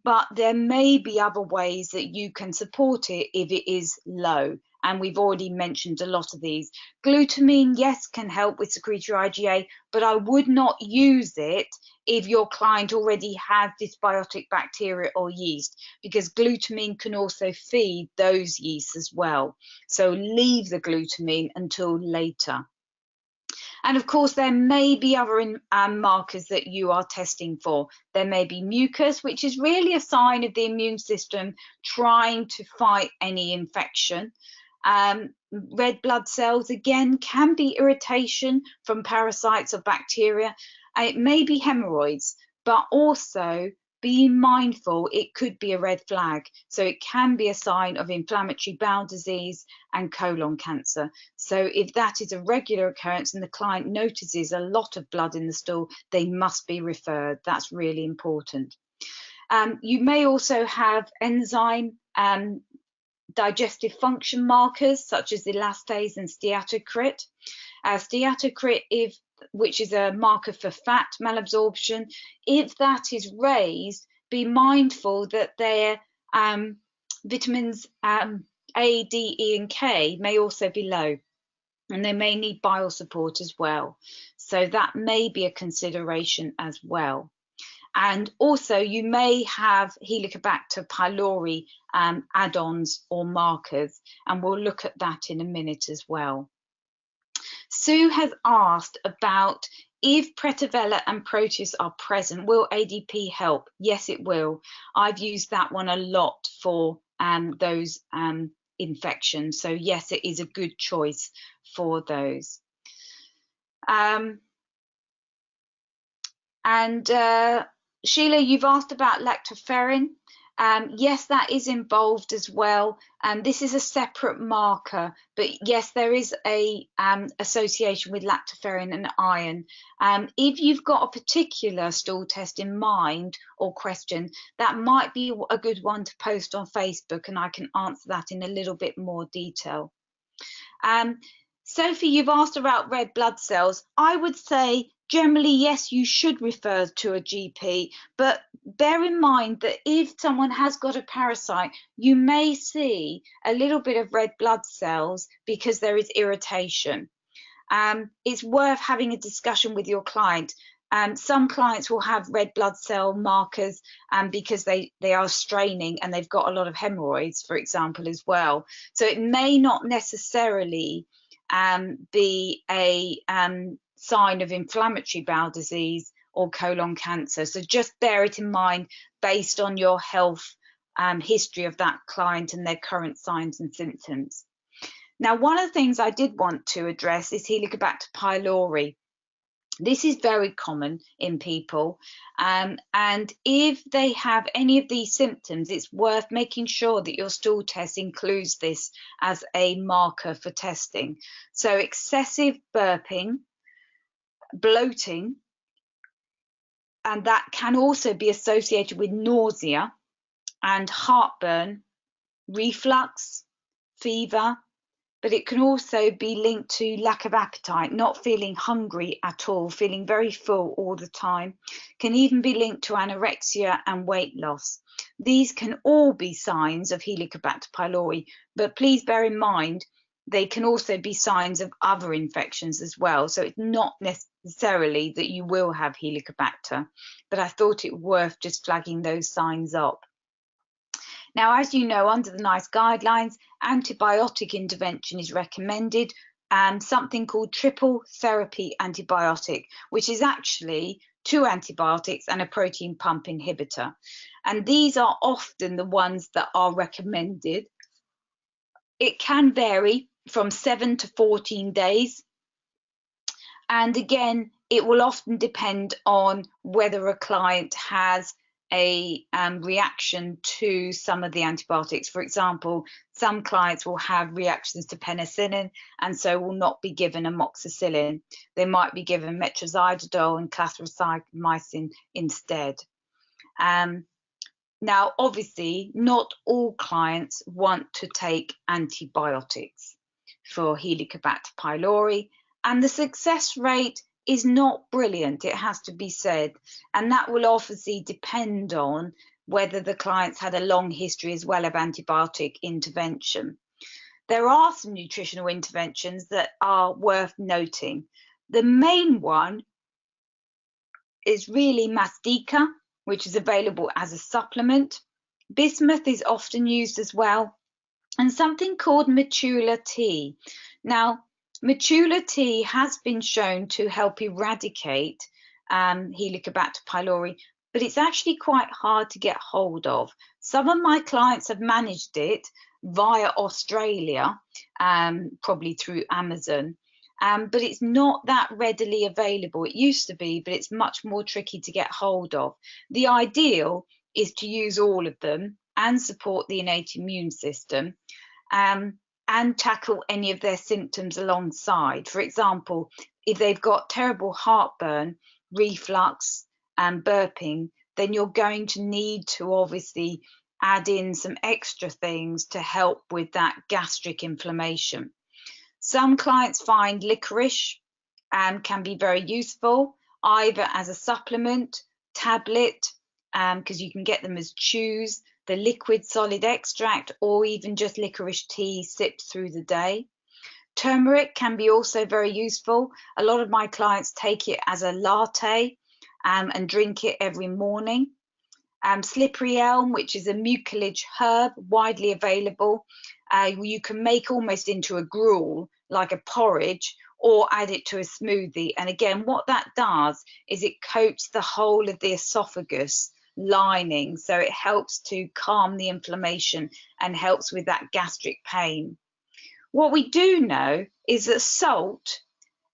But there may be other ways that you can support it if it is low. And we've already mentioned a lot of these. Glutamine, yes, can help with secretory IgA, but I would not use it if your client already has dysbiotic bacteria or yeast, because glutamine can also feed those yeasts as well. So leave the glutamine until later. And of course, there may be other markers that you are testing for. There may be mucus, which is really a sign of the immune system trying to fight any infection. Red blood cells, again, can be irritation from parasites or bacteria. It may be hemorrhoids, but also be mindful, it could be a red flag. So it can be a sign of inflammatory bowel disease and colon cancer. So if that is a regular occurrence and the client notices a lot of blood in the stool, they must be referred. That's really important. You may also have enzyme digestive function markers such as elastase and steatocrit. Steatocrit, which is a marker for fat malabsorption, if that is raised, be mindful that their vitamins A, D, E, and K may also be low, and they may need bile support as well. So that may be a consideration as well. And also you may have Helicobacter pylori add-ons or markers, and we'll look at that in a minute as well. Sue has asked about if Pretivella and Proteus are present, will ADP help? Yes, it will. I've used that one a lot for those infections. So yes, it is a good choice for those. Sheila, you've asked about lactoferrin. Yes, that is involved as well. This is a separate marker, but yes, there is a association with lactoferrin and iron. If you've got a particular stool test in mind or question, that might be a good one to post on Facebook, and I can answer that in a little bit more detail. Sophie, you've asked about red blood cells. I would say generally, yes, you should refer to a GP, but bear in mind that if someone has got a parasite, you may see a little bit of red blood cells because there is irritation. it's worth having a discussion with your client. Some clients will have red blood cell markers because they are straining and they've got a lot of hemorrhoids, for example, as well. So it may not necessarily be a sign of inflammatory bowel disease or colon cancer. So just bear it in mind based on your health history of that client and their current signs and symptoms. Now, one of the things I did want to address is Helicobacter pylori. This is very common in people, and if they have any of these symptoms, it's worth making sure that your stool test includes this as a marker for testing. So excessive burping, bloating, and that can also be associated with nausea and heartburn, reflux, fever, but it can also be linked to lack of appetite, not feeling hungry at all, feeling very full all the time. Can even be linked to anorexia and weight loss. These can all be signs of Helicobacter pylori, but please bear in mind they can also be signs of other infections as well. So it's not necessarily that you will have Helicobacter, but I thought it worth just flagging those signs up. Now, as you know, under the NICE guidelines, antibiotic intervention is recommended, something called triple therapy antibiotic, which is actually 2 antibiotics and a protein pump inhibitor. And these are often the ones that are recommended. It can vary from 7 to 14 days. And again, it will often depend on whether a client has a reaction to some of the antibiotics. For example, some clients will have reactions to penicillin and so will not be given amoxicillin. They might be given metronidazole and clarithromycin instead. Now, obviously, not all clients want to take antibiotics for Helicobacter pylori, and the success rate is not brilliant, it has to be said, and that will obviously depend on whether the client's had a long history as well of antibiotic intervention. There are some nutritional interventions that are worth noting. The main one is really mastica, which is available as a supplement. Bismuth is often used as well, and something called matula tea. Now, matula tea has been shown to help eradicate Helicobacter pylori, but it's actually quite hard to get hold of. Some of my clients have managed it via Australia, probably through Amazon, but it's not that readily available. It used to be, but it's much more tricky to get hold of. The ideal is to use all of them and support the innate immune system, and tackle any of their symptoms alongside. For example, if they've got terrible heartburn, reflux and burping, then you're going to need to obviously add in some extra things to help with that gastric inflammation. Some clients find licorice can be very useful, either as a supplement, tablet, because you can get them as chews, the liquid solid extract, or even just licorice tea sipped through the day. Turmeric can be also very useful. A lot of my clients take it as a latte and drink it every morning. Slippery elm, which is a mucilage herb, widely available. You can make almost into a gruel, like a porridge, or add it to a smoothie. And again, what that does is it coats the whole of the esophagus lining, so it helps to calm the inflammation and helps with that gastric pain. What we do know is that salt,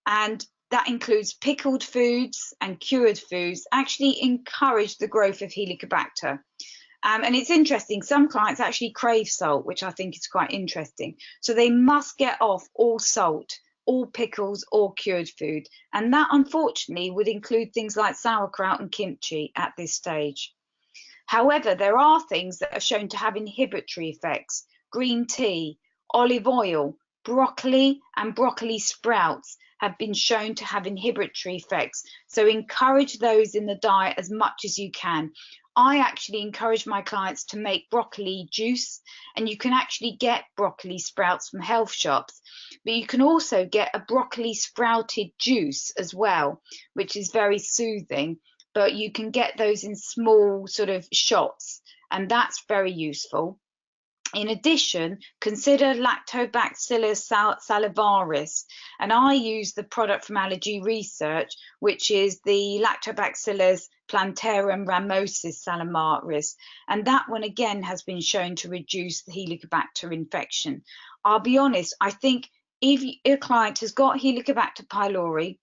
and that includes pickled foods and cured foods, actually encourage the growth of Helicobacter. And it's interesting, some clients actually crave salt, which I think is quite interesting. So they must get off all salt, all pickles, or cured food. And that, unfortunately, would include things like sauerkraut and kimchi at this stage. However, there are things that are shown to have inhibitory effects. Green tea, olive oil, broccoli, and broccoli sprouts have been shown to have inhibitory effects. So encourage those in the diet as much as you can. I actually encourage my clients to make broccoli juice, and you can actually get broccoli sprouts from health shops, but you can also get a broccoli sprouted juice as well, which is very soothing, but you can get those in small sort of shots, and that's very useful. In addition, consider Lactobacillus salivarius, and I use the product from Allergy Research, which is the Lactobacillus plantarum ramosis salivarius, and that one again has been shown to reduce the Helicobacter infection. I'll be honest, I think if a client has got Helicobacter pylori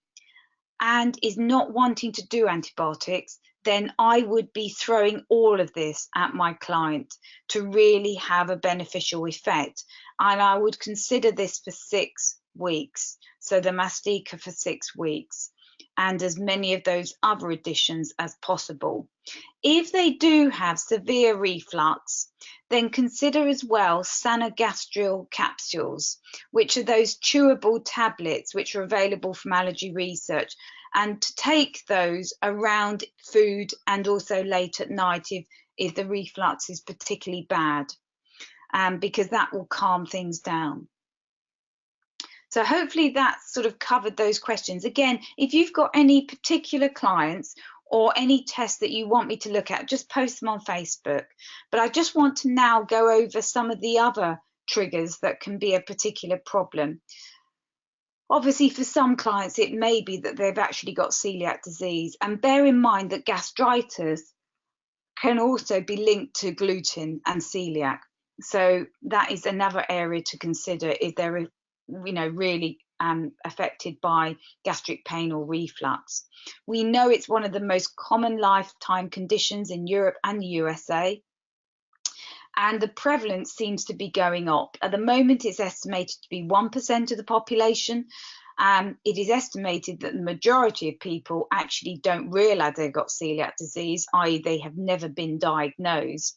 and is not wanting to do antibiotics, then I would be throwing all of this at my client to really have a beneficial effect. And I would consider this for 6 weeks. So the Mastica for 6 weeks, and as many of those other additions as possible. If they do have severe reflux, then consider as well Sanogastrial capsules, which are those chewable tablets which are available from Allergy Research, and to take those around food and also late at night if the reflux is particularly bad, because that will calm things down. So hopefully that's sort of covered those questions. Again, if you've got any particular clients or any tests that you want me to look at, just post them on Facebook. But I just want to now go over some of the other triggers that can be a particular problem. Obviously, for some clients, it may be that they've actually got celiac disease. And bear in mind that gastritis can also be linked to gluten and celiac. So that is another area to consider if they're, really affected by gastric pain or reflux. We know it's one of the most common lifetime conditions in Europe and the USA. And the prevalence seems to be going up. At the moment, it's estimated to be 1% of the population. It is estimated that the majority of people actually don't realise they've got celiac disease, i.e. they have never been diagnosed.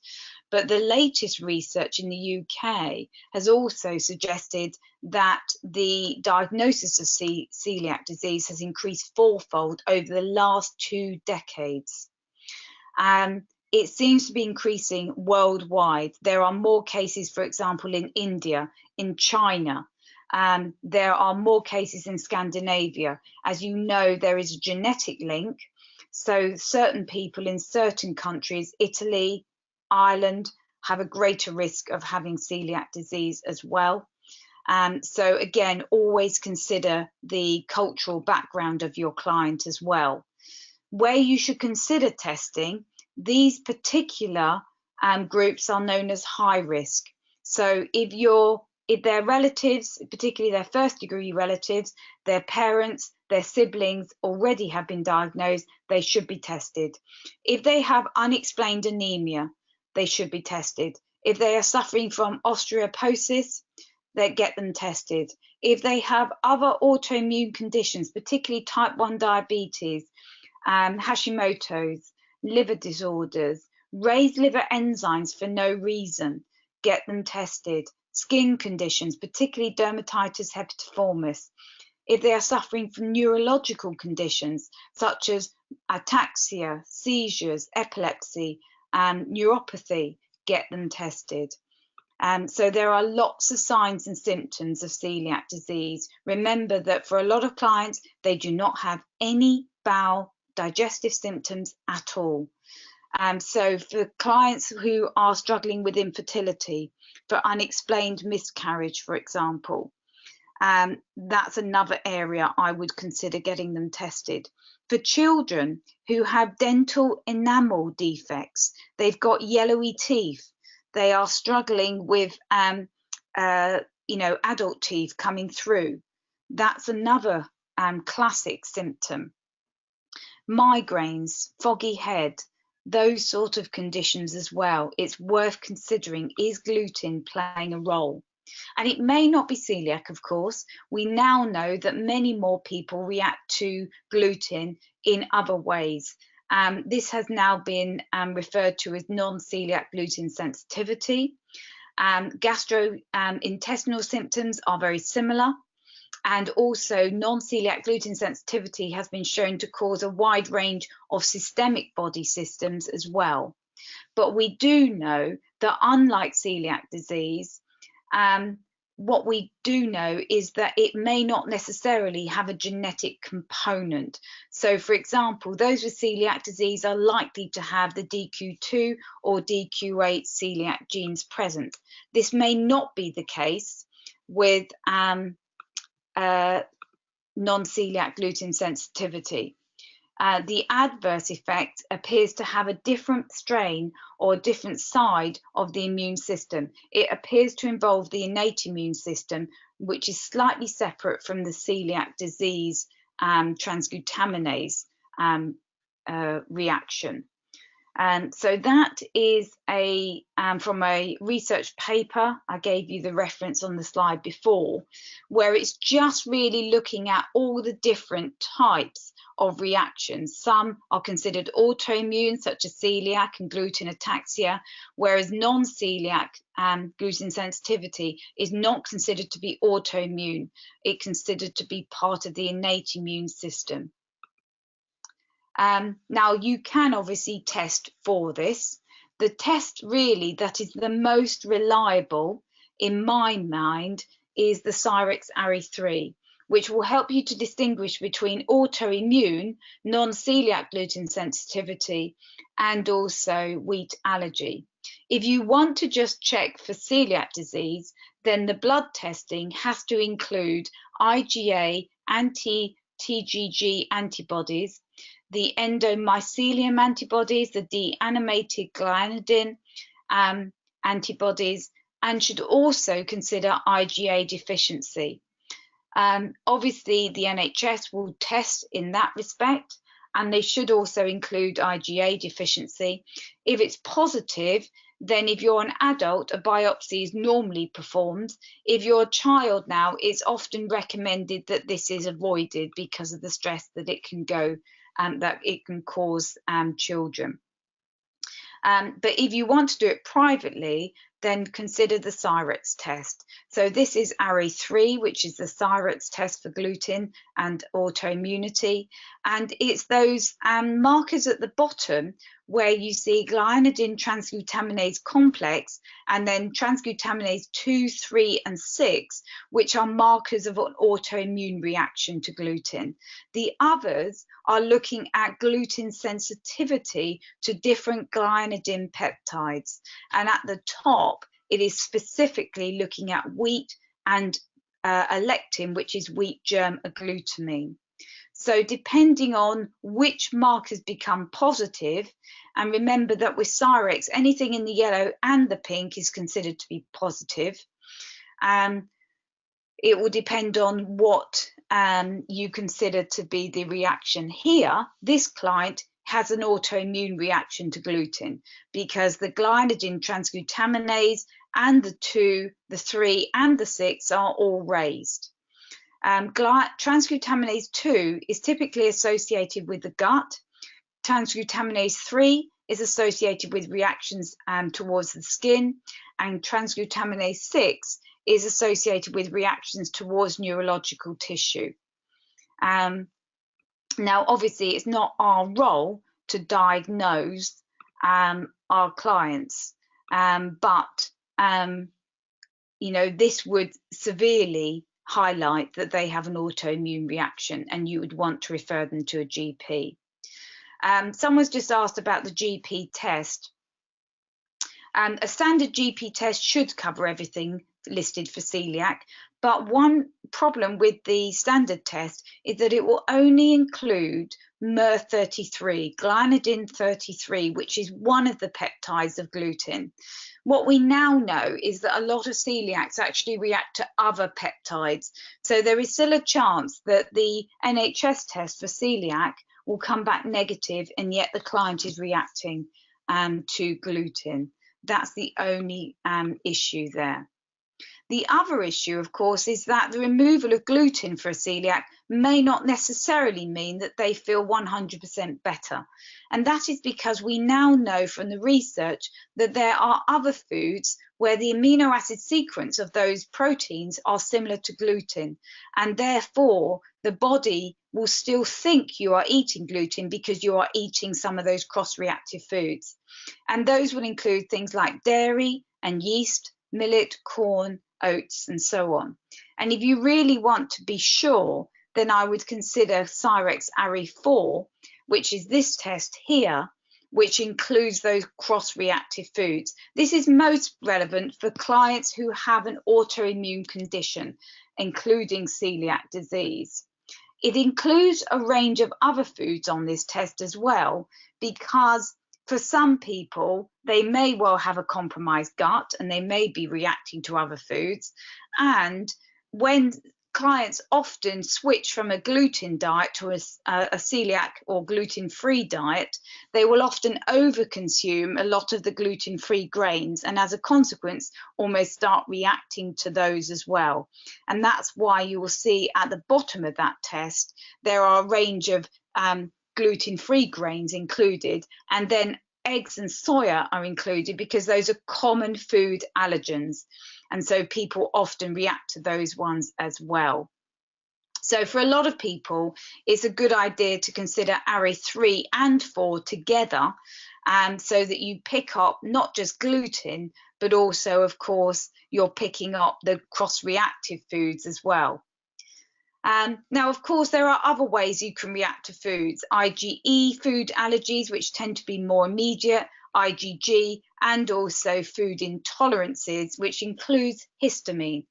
But the latest research in the UK has also suggested that the diagnosis of celiac disease has increased fourfold over the last 2 decades. It seems to be increasing worldwide. There are more cases, for example, in India, in China. There are more cases in Scandinavia. As you know, there is a genetic link. So certain people in certain countries, Italy, Ireland, have a greater risk of having celiac disease as well. So again, always consider the cultural background of your client as well. Where you should consider testing, these particular groups are known as high risk. So if their relatives, particularly their first degree relatives, their parents, their siblings already have been diagnosed, they should be tested. If they have unexplained anemia, they should be tested. If they are suffering from osteoporosis, they get them tested. If they have other autoimmune conditions, particularly type 1 diabetes, Hashimoto's, liver disorders, raised liver enzymes for no reason, get them tested. Skin conditions, particularly dermatitis herpetiformis. If they are suffering from neurological conditions such as ataxia, seizures, epilepsy, neuropathy, get them tested. So there are lots of signs and symptoms of celiac disease. Remember that for a lot of clients, they do not have any bowel digestive symptoms at all. So for clients who are struggling with infertility, for unexplained miscarriage, for example, that's another area I would consider getting them tested. For children who have dental enamel defects, they've got yellowy teeth, they are struggling with adult teeth coming through, that's another classic symptom. Migraines, foggy head, those sort of conditions as well. It's worth considering, is gluten playing a role? And it may not be celiac, of course. We now know that many more people react to gluten in other ways. This has now been referred to as non-celiac gluten sensitivity. Gastrointestinal symptoms are very similar. And also non-celiac gluten sensitivity has been shown to cause a wide range of systemic body systems as well. But we do know that unlike celiac disease, what we do know is that it may not necessarily have a genetic component. So, for example, those with celiac disease are likely to have the DQ2 or DQ8 celiac genes present. This may not be the case with non-celiac gluten sensitivity. The adverse effect appears to have a different strain or different side of the immune system. It appears to involve the innate immune system, which is slightly separate from the celiac disease transglutaminase reaction. So that is from a research paper. I gave you the reference on the slide before, where it's just really looking at all the different types of reactions. Some are considered autoimmune, such as celiac and gluten ataxia, whereas non-celiac gluten sensitivity is not considered to be autoimmune. It's considered to be part of the innate immune system. Now, you can obviously test for this. The test really that is the most reliable in my mind is the Cyrex ARI3, which will help you to distinguish between autoimmune, non-celiac gluten sensitivity, and also wheat allergy. If you want to just check for celiac disease, then the blood testing has to include IgA anti-TGG antibodies, the endomycelium antibodies, the deanimated gliadin antibodies, and should also consider IgA deficiency. Obviously, the NHS will test in that respect, and they should also include IgA deficiency. If it's positive, then if you're an adult, a biopsy is normally performed. If you're a child now, it's often recommended that this is avoided because of the stress that it can that it can cause children. But if you want to do it privately, then consider the Cyrex test. So this is ARI3, which is the Cyrex test for gluten and autoimmunity. And it's those markers at the bottom where you see gliadin transglutaminase complex and then transglutaminase 2, 3, and 6, which are markers of an autoimmune reaction to gluten. The others are looking at gluten sensitivity to different gliadin peptides. And at the top, it is specifically looking at wheat and a lectin, which is wheat germ agglutinin. So depending on which markers become positive, and remember that with Cyrex, anything in the yellow and the pink is considered to be positive. It will depend on what you consider to be the reaction here. This client has an autoimmune reaction to gluten because the gliadin transglutaminase and the 2, the 3, and the 6 are all raised. Transglutaminase 2 is typically associated with the gut. Transglutaminase 3 is associated with reactions towards the skin, and transglutaminase 6 is associated with reactions towards neurological tissue. Now, obviously, it's not our role to diagnose our clients, but you know, this would severely highlight that they have an autoimmune reaction, and you would want to refer them to a GP. Someone's just asked about the GP test. A standard GP test should cover everything listed for celiac, but one problem with the standard test is that it will only include MER33, gliadin 33, which is one of the peptides of gluten. What we now know is that a lot of celiacs actually react to other peptides, so there is still a chance that the NHS test for celiac will come back negative, and yet the client is reacting to gluten. That's the only issue there. The other issue, of course, is that the removal of gluten for a celiac may not necessarily mean that they feel 100% better. And that is because we now know from the research that there are other foods where the amino acid sequence of those proteins are similar to gluten, and therefore the body will still think you are eating gluten because you are eating some of those cross-reactive foods. And those will include things like dairy and yeast, millet, corn, oats, and so on. And if you really want to be sure, then I would consider Cyrex ARI4, which is this test here, which includes those cross-reactive foods. This is most relevant for clients who have an autoimmune condition, including celiac disease. It includes a range of other foods on this test as well, because for some people, they may well have a compromised gut and they may be reacting to other foods. And when clients often switch from a gluten diet to a celiac or gluten-free diet, they will often overconsume a lot of the gluten-free grains, and as a consequence almost start reacting to those as well. And that's why you will see at the bottom of that test there are a range of gluten-free grains included, and then eggs and soya are included because those are common food allergens, and so people often react to those ones as well. So for a lot of people, it's a good idea to consider ARI 3 and 4 together, so that you pick up not just gluten, but also, of course, you're picking up the cross-reactive foods as well. Now, of course, there are other ways you can react to foods. IgE food allergies, which tend to be more immediate, IgG, and also food intolerances, which includes histamine.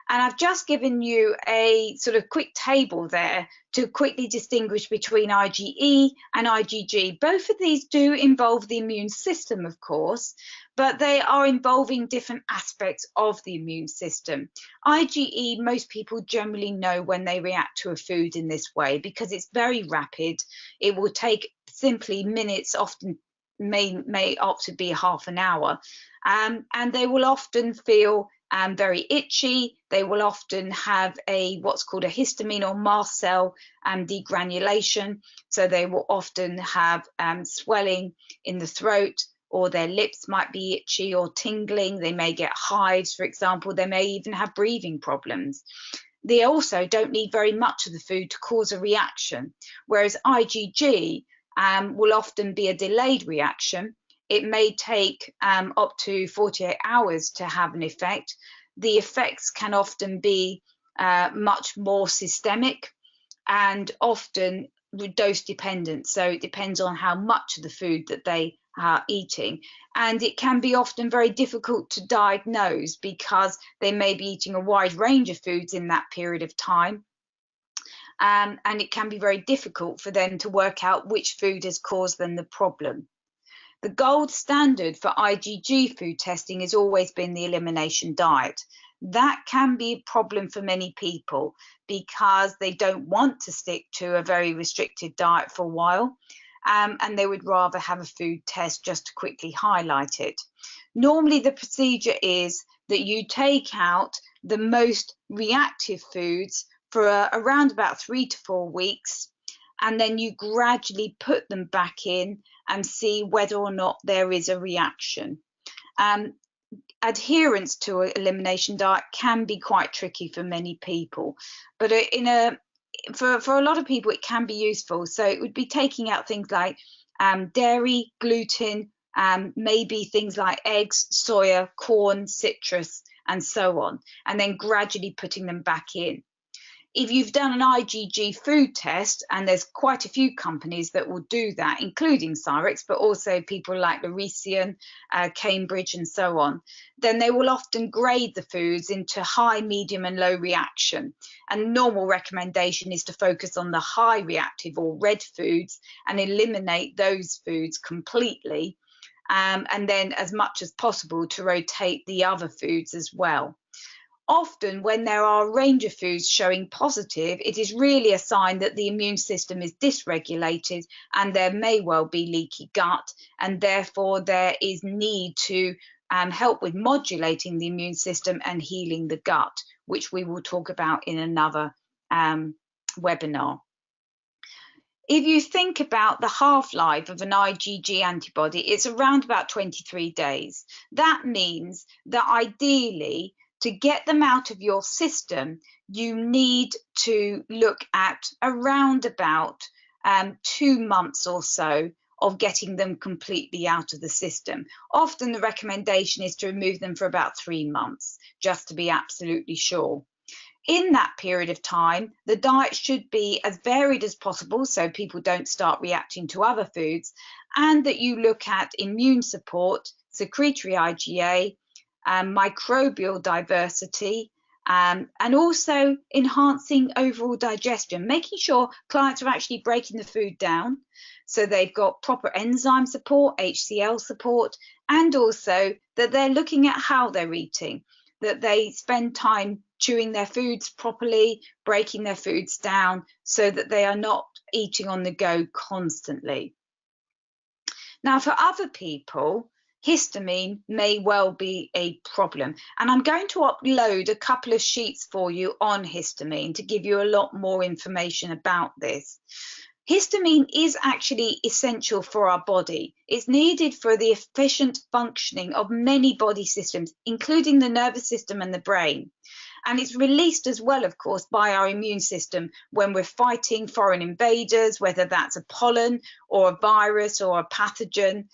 And I've just given you a sort of quick table there to quickly distinguish between IgE and IgG. Both of these do involve the immune system, of course, but they are involving different aspects of the immune system. IgE, most people generally know when they react to a food in this way because it's very rapid. It will take simply minutes, often may opt to be half an hour, and they will often feel very itchy. They will often have what's called a histamine or mast cell degranulation. So they will often have swelling in the throat, or their lips might be itchy or tingling. They may get hives, for example. They may even have breathing problems. They also don't need very much of the food to cause a reaction, whereas IgG will often be a delayed reaction. It may take up to 48 hours to have an effect. The effects can often be much more systemic and often dose dependent. So it depends on how much of the food that they are eating. And it can be often very difficult to diagnose because they may be eating a wide range of foods in that period of time. And it can be very difficult for them to work out which food has caused them the problem. The gold standard for IgG food testing has always been the elimination diet. That can be a problem for many people because they don't want to stick to a very restricted diet for a while, and they would rather have a food test just to quickly highlight it. Normally the procedure is that you take out the most reactive foods for around about 3 to 4 weeks, and then you gradually put them back in and see whether or not there is a reaction. Adherence to an elimination diet can be quite tricky for many people, but for a lot of people it can be useful. So it would be taking out things like dairy, gluten, maybe things like eggs, soya, corn, citrus, and so on, and then gradually putting them back in. If you've done an IgG food test, and there's quite a few companies that will do that, including Cyrex, but also people like Laurician, Cambridge, and so on, then they will often grade the foods into high, medium, and low reaction. And normal recommendation is to focus on the high reactive or red foods and eliminate those foods completely, and then as much as possible to rotate the other foods as well. Often when there are a range of foods showing positive, it is really a sign that the immune system is dysregulated and there may well be leaky gut, and therefore there is need to help with modulating the immune system and healing the gut, which we will talk about in another webinar. If you think about the half-life of an IgG antibody, it's around about 23 days. That means that ideally, to get them out of your system, you need to look at around about 2 months or so of getting them completely out of the system. Often the recommendation is to remove them for about 3 months, just to be absolutely sure. In that period of time, the diet should be as varied as possible so people don't start reacting to other foods, and that you look at immune support, secretory IgA, microbial diversity, and also enhancing overall digestion, making sure clients are actually breaking the food down. So they've got proper enzyme support, HCl support, and also that they're looking at how they're eating, that they spend time chewing their foods properly, breaking their foods down so that they are not eating on the go constantly. Now, for other people, histamine may well be a problem. And I'm going to upload a couple of sheets for you on histamine to give you a lot more information about this. Histamine is actually essential for our body. It's needed for the efficient functioning of many body systems, including the nervous system and the brain. And it's released as well, of course, by our immune system when we're fighting foreign invaders, whether that's a pollen or a virus or a pathogen.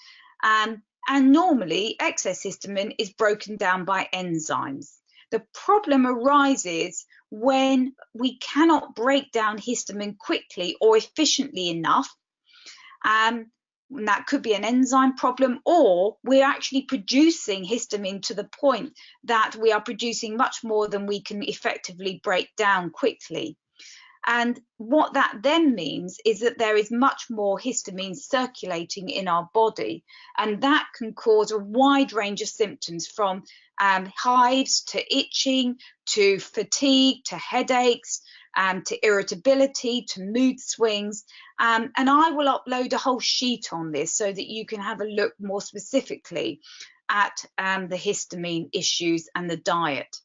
And normally, excess histamine is broken down by enzymes. The problem arises when we cannot break down histamine quickly or efficiently enough. That could be an enzyme problem, or we're actually producing histamine to the point that we are producing much more than we can effectively break down quickly. And what that then means is that there is much more histamine circulating in our body, and that can cause a wide range of symptoms from hives to itching to fatigue to headaches to irritability to mood swings. And I will upload a whole sheet on this so that you can have a look more specifically at the histamine issues and the diet.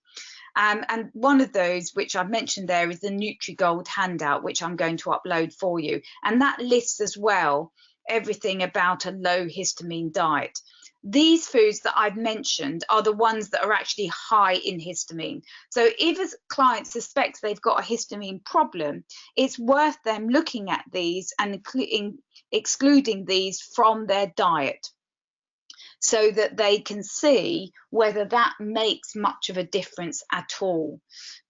And one of those, which I've mentioned there, is the Nutri-Gold handout, which I'm going to upload for you. And that lists as well everything about a low histamine diet. These foods that I've mentioned are the ones that are actually high in histamine. So if a client suspects they've got a histamine problem, it's worth them looking at these and excluding these from their diet, so that they can see whether that makes much of a difference at all.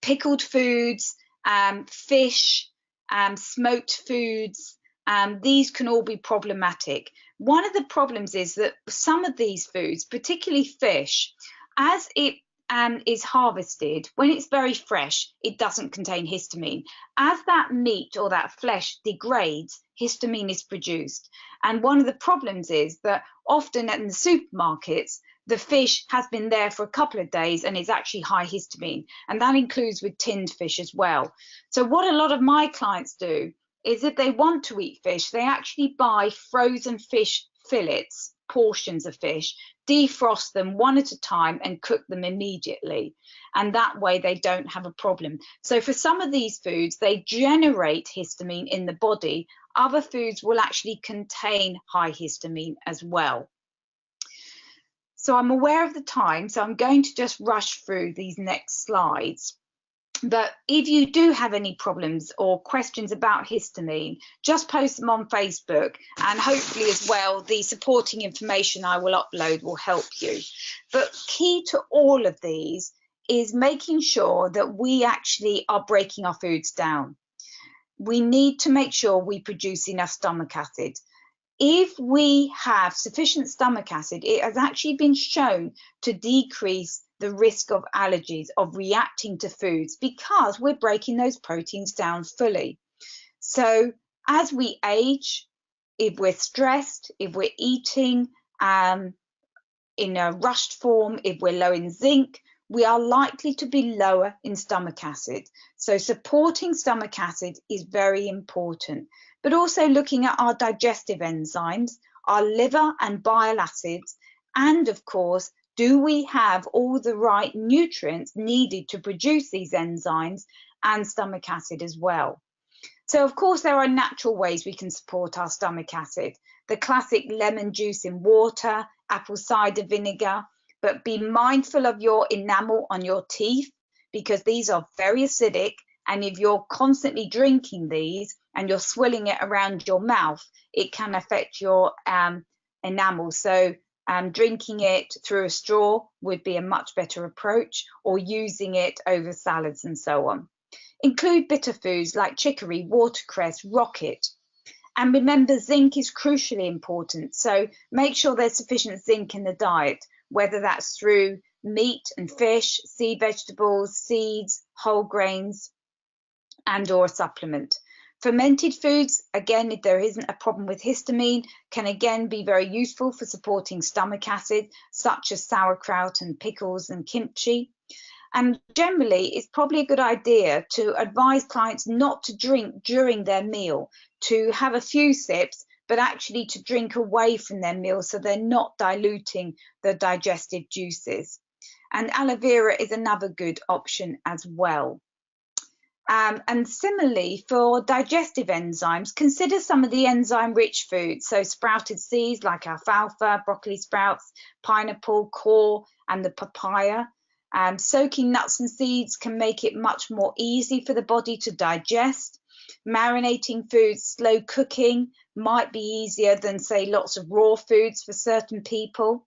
Pickled foods, fish, smoked foods, these can all be problematic. One of the problems is that some of these foods, particularly fish, as it is harvested, when it's very fresh, it doesn't contain histamine. As that meat or that flesh degrades, histamine is produced. And one of the problems is that often in the supermarkets, the fish has been there for a couple of days and is actually high histamine. And that includes with tinned fish as well. So what a lot of my clients do is if they want to eat fish, they actually buy frozen fish fillets, portions of fish, defrost them one at a time and cook them immediately. And that way they don't have a problem. So for some of these foods, they generate histamine in the body. Other foods will actually contain high histamine as well. So I'm aware of the time, so I'm going to just rush through these next slides. But if you do have any problems or questions about histamine, just post them on Facebook, and hopefully as well the supporting information I will upload will help you. But key to all of these is making sure that we actually are breaking our foods down. We need to make sure we produce enough stomach acid. If we have sufficient stomach acid, it has actually been shown to decrease the risk of allergies, of reacting to foods, because we're breaking those proteins down fully. So as we age, if we're stressed, if we're eating in a rushed form, if we're low in zinc, we are likely to be lower in stomach acid. So supporting stomach acid is very important, but also looking at our digestive enzymes, our liver and bile acids, and of course, Do we have all the right nutrients needed to produce these enzymes and stomach acid as well? So, of course, there are natural ways we can support our stomach acid. The classic lemon juice in water, apple cider vinegar, but be mindful of your enamel on your teeth because these are very acidic. And if you're constantly drinking these and you're swilling it around your mouth, it can affect your enamel. So drinking it through a straw would be a much better approach, or using it over salads and so on. Include bitter foods like chicory, watercress, rocket. And remember, zinc is crucially important. So make sure there's sufficient zinc in the diet, whether that's through meat and fish, sea vegetables, seeds, whole grains, and or a supplement. Fermented foods, again, if there isn't a problem with histamine, can again be very useful for supporting stomach acid, such as sauerkraut and pickles and kimchi. And generally, it's probably a good idea to advise clients not to drink during their meal, to have a few sips, but actually to drink away from their meal so they're not diluting the digestive juices. And aloe vera is another good option as well. And similarly, for digestive enzymes, consider some of the enzyme-rich foods. So sprouted seeds like alfalfa, broccoli sprouts, pineapple, core, and the papaya. Soaking nuts and seeds can make it much more easy for the body to digest. Marinating foods, slow cooking might be easier than, say, lots of raw foods for certain people.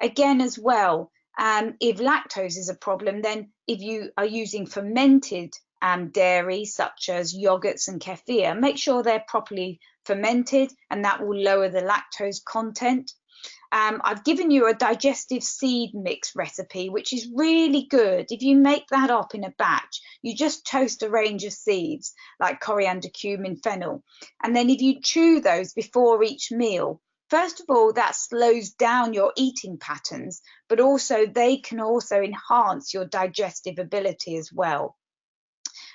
Again, as well, if lactose is a problem, then if you are using fermented dairy, such as yogurts and kefir, make sure they're properly fermented, and that will lower the lactose content. I've given you a digestive seed mix recipe, which is really good. If you make that up in a batch, you just toast a range of seeds like coriander, cumin, fennel. And then if you chew those before each meal, first of all, that slows down your eating patterns, but also they can also enhance your digestive ability as well.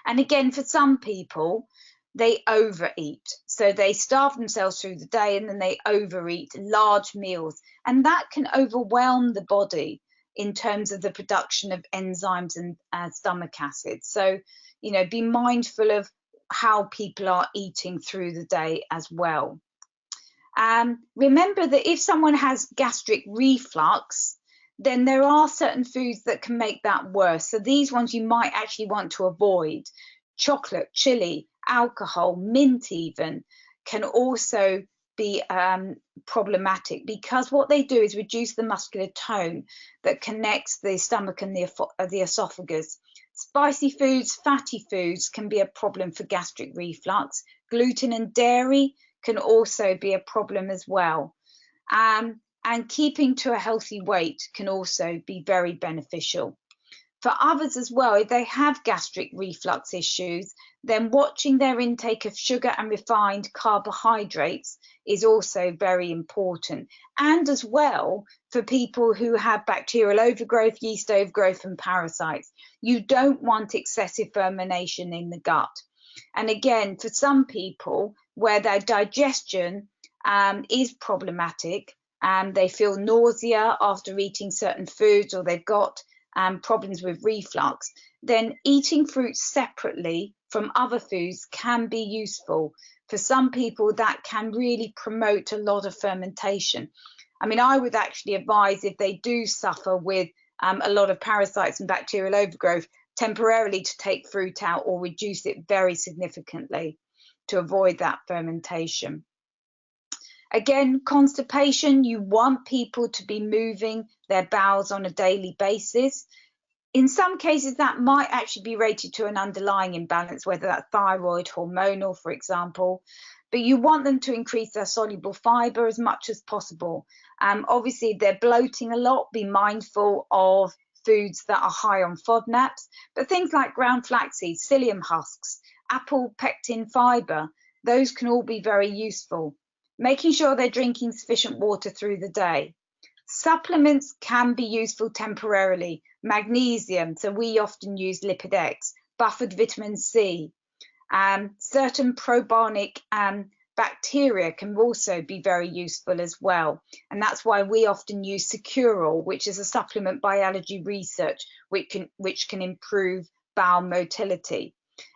And again, for some people, they overeat. So they starve themselves through the day and then they overeat large meals. And that can overwhelm the body in terms of the production of enzymes and stomach acid. So, you know, be mindful of how people are eating through the day as well. Remember that if someone has gastric reflux, then there are certain foods that can make that worse. So these ones you might actually want to avoid. Chocolate, chili, alcohol, mint even can also be problematic, because what they do is reduce the muscular tone that connects the stomach and the esophagus. Spicy foods, fatty foods can be a problem for gastric reflux. Gluten and dairy can also be a problem as well. And keeping to a healthy weight can also be very beneficial. For others as well, if they have gastric reflux issues, then watching their intake of sugar and refined carbohydrates is also very important. And as well, for people who have bacterial overgrowth, yeast overgrowth, and parasites, you don't want excessive fermentation in the gut. And again, for some people where their digestion is problematic, and they feel nausea after eating certain foods, or they've got problems with reflux, then eating fruits separately from other foods can be useful. For some people, that can really promote a lot of fermentation. I mean, I would actually advise, if they do suffer with a lot of parasites and bacterial overgrowth, temporarily to take fruit out or reduce it very significantly to avoid that fermentation. Again, constipation, you want people to be moving their bowels on a daily basis. In some cases, that might actually be related to an underlying imbalance, whether that's thyroid, hormonal, for example. But you want them to increase their soluble fibre as much as possible. Obviously, if they're bloating a lot, be mindful of foods that are high on FODMAPs. But things like ground flaxseed, psyllium husks, apple pectin fibre, those can all be very useful. Making sure they're drinking sufficient water through the day. Supplements can be useful temporarily. Magnesium, so we often use Lipidex, buffered vitamin C, certain probiotic bacteria can also be very useful as well. And that's why we often use Securol, which is a supplement by Allergy Research, which can improve bowel motility.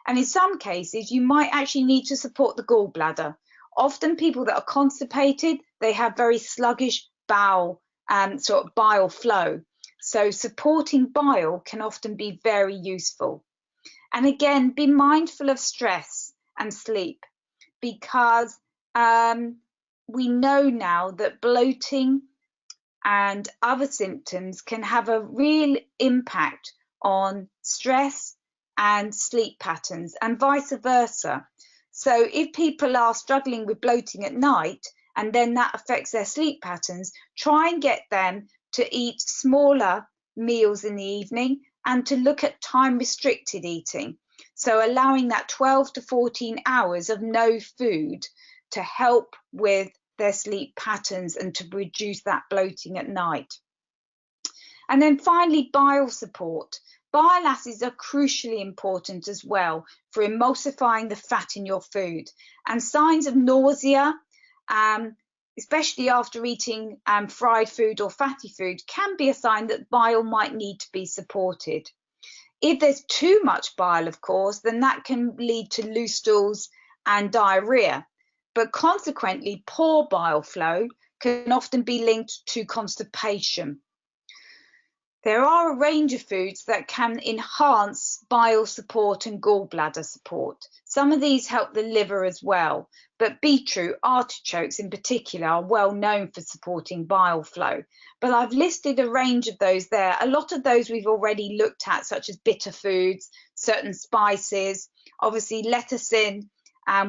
And in some cases, you might actually need to support the gallbladder. Often people that are constipated, they have very sluggish bowel, sort of bile flow. So supporting bile can often be very useful. And again, be mindful of stress and sleep, because we know now that bloating and other symptoms can have a real impact on stress and sleep patterns, and vice versa. So if people are struggling with bloating at night and then that affects their sleep patterns, try and get them to eat smaller meals in the evening and to look at time restricted eating. So allowing that 12 to 14 hours of no food to help with their sleep patterns and to reduce that bloating at night. And then finally, bile support. Bile acids are crucially important as well for emulsifying the fat in your food. And signs of nausea, especially after eating fried food or fatty food, can be a sign that bile might need to be supported. If there's too much bile, of course, then that can lead to loose stools and diarrhea. But consequently, poor bile flow can often be linked to constipation. There are a range of foods that can enhance bile support and gallbladder support. Some of these help the liver as well, but beetroot, artichokes in particular, are well known for supporting bile flow. But I've listed a range of those there. A lot of those we've already looked at, such as bitter foods, certain spices. Obviously, lecithin,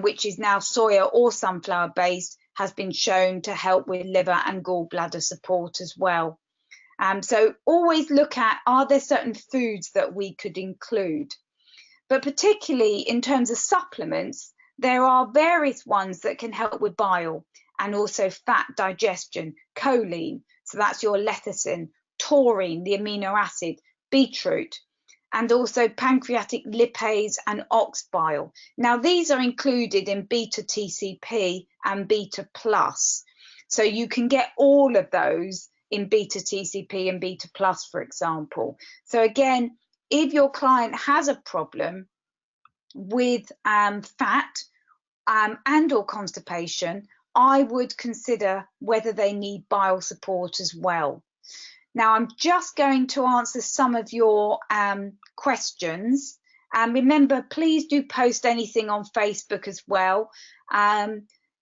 which is now soya or sunflower based, has been shown to help with liver and gallbladder support as well. So always look at, are there certain foods that we could include? But particularly in terms of supplements, there are various ones that can help with bile and also fat digestion. Choline, so that's your lecithin, taurine, the amino acid, beetroot, and also pancreatic lipase and ox bile. Now these are included in beta TCP and beta plus. So you can get all of those in beta TCP and beta plus, for example. So again, if your client has a problem with fat and or constipation, I would consider whether they need bile support as well. Now I'm just going to answer some of your questions. And remember, please do post anything on Facebook as well.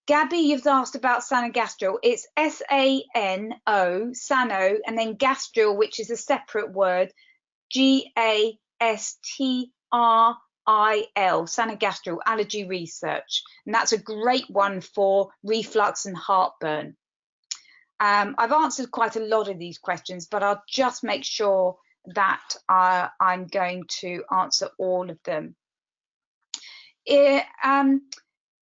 Gabby, you've asked about Sanogastrel. It's S-A-N-O, Sano, and then gastrel, which is a separate word, G-A-S-T-R-I-L, Sanogastrel, Allergy Research. And that's a great one for reflux and heartburn. I've answered quite a lot of these questions, but I'll just make sure that I'm going to answer all of them.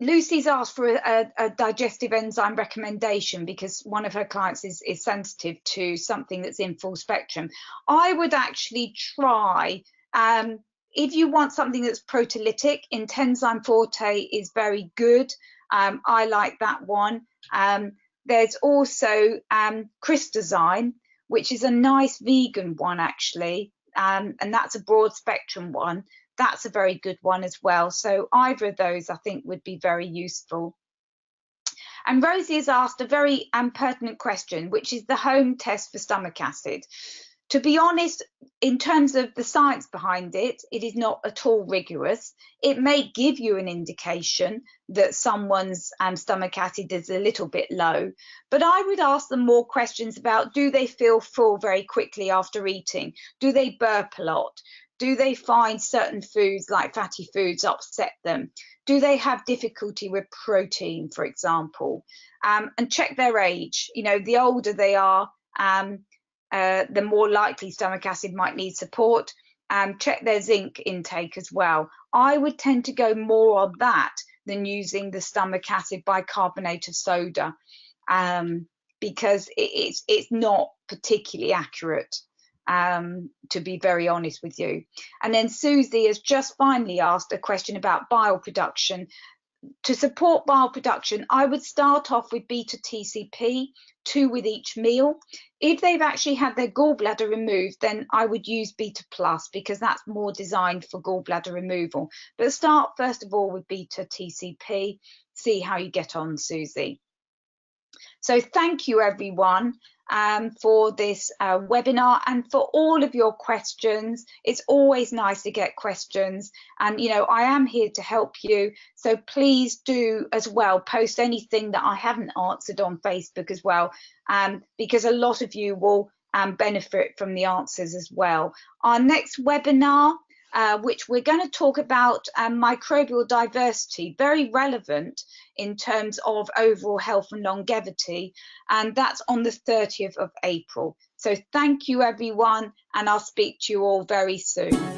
Lucy's asked for a digestive enzyme recommendation because one of her clients is sensitive to something that's in full spectrum. I would actually try, if you want something that's proteolytic, Intenzyme Forte is very good. I like that one. There's also Cristazyme, which is a nice vegan one actually, and that's a broad spectrum one. That's a very good one as well. So either of those I think would be very useful. And Rosie has asked a very pertinent question, which is the home test for stomach acid. To be honest, in terms of the science behind it, it is not at all rigorous. It may give you an indication that someone's stomach acid is a little bit low, but I would ask them more questions about, do they feel full very quickly after eating? Do they burp a lot? Do they find certain foods like fatty foods upset them? Do they have difficulty with protein, for example? And check their age. You know, the older they are, the more likely stomach acid might need support. Check their zinc intake as well. I would tend to go more on that than using the stomach acid bicarbonate of soda, because it's not particularly accurate, to be very honest with you. And then Susie has just finally asked a question about bile production. to support bile production, I would start off with beta TCP, 2 with each meal. If they've actually had their gallbladder removed, then I would use beta plus, because that's more designed for gallbladder removal. But start first of all with beta TCP, see how you get on, Susie. So thank you everyone for this webinar and for all of your questions. It's always nice to get questions, and you know, I am here to help you, so please do as well post anything that I haven't answered on Facebook as well, because a lot of you will benefit from the answers as well. Our next webinar, which we're going to talk about microbial diversity, very relevant in terms of overall health and longevity, and that's on the 30th of April. So thank you everyone, and I'll speak to you all very soon.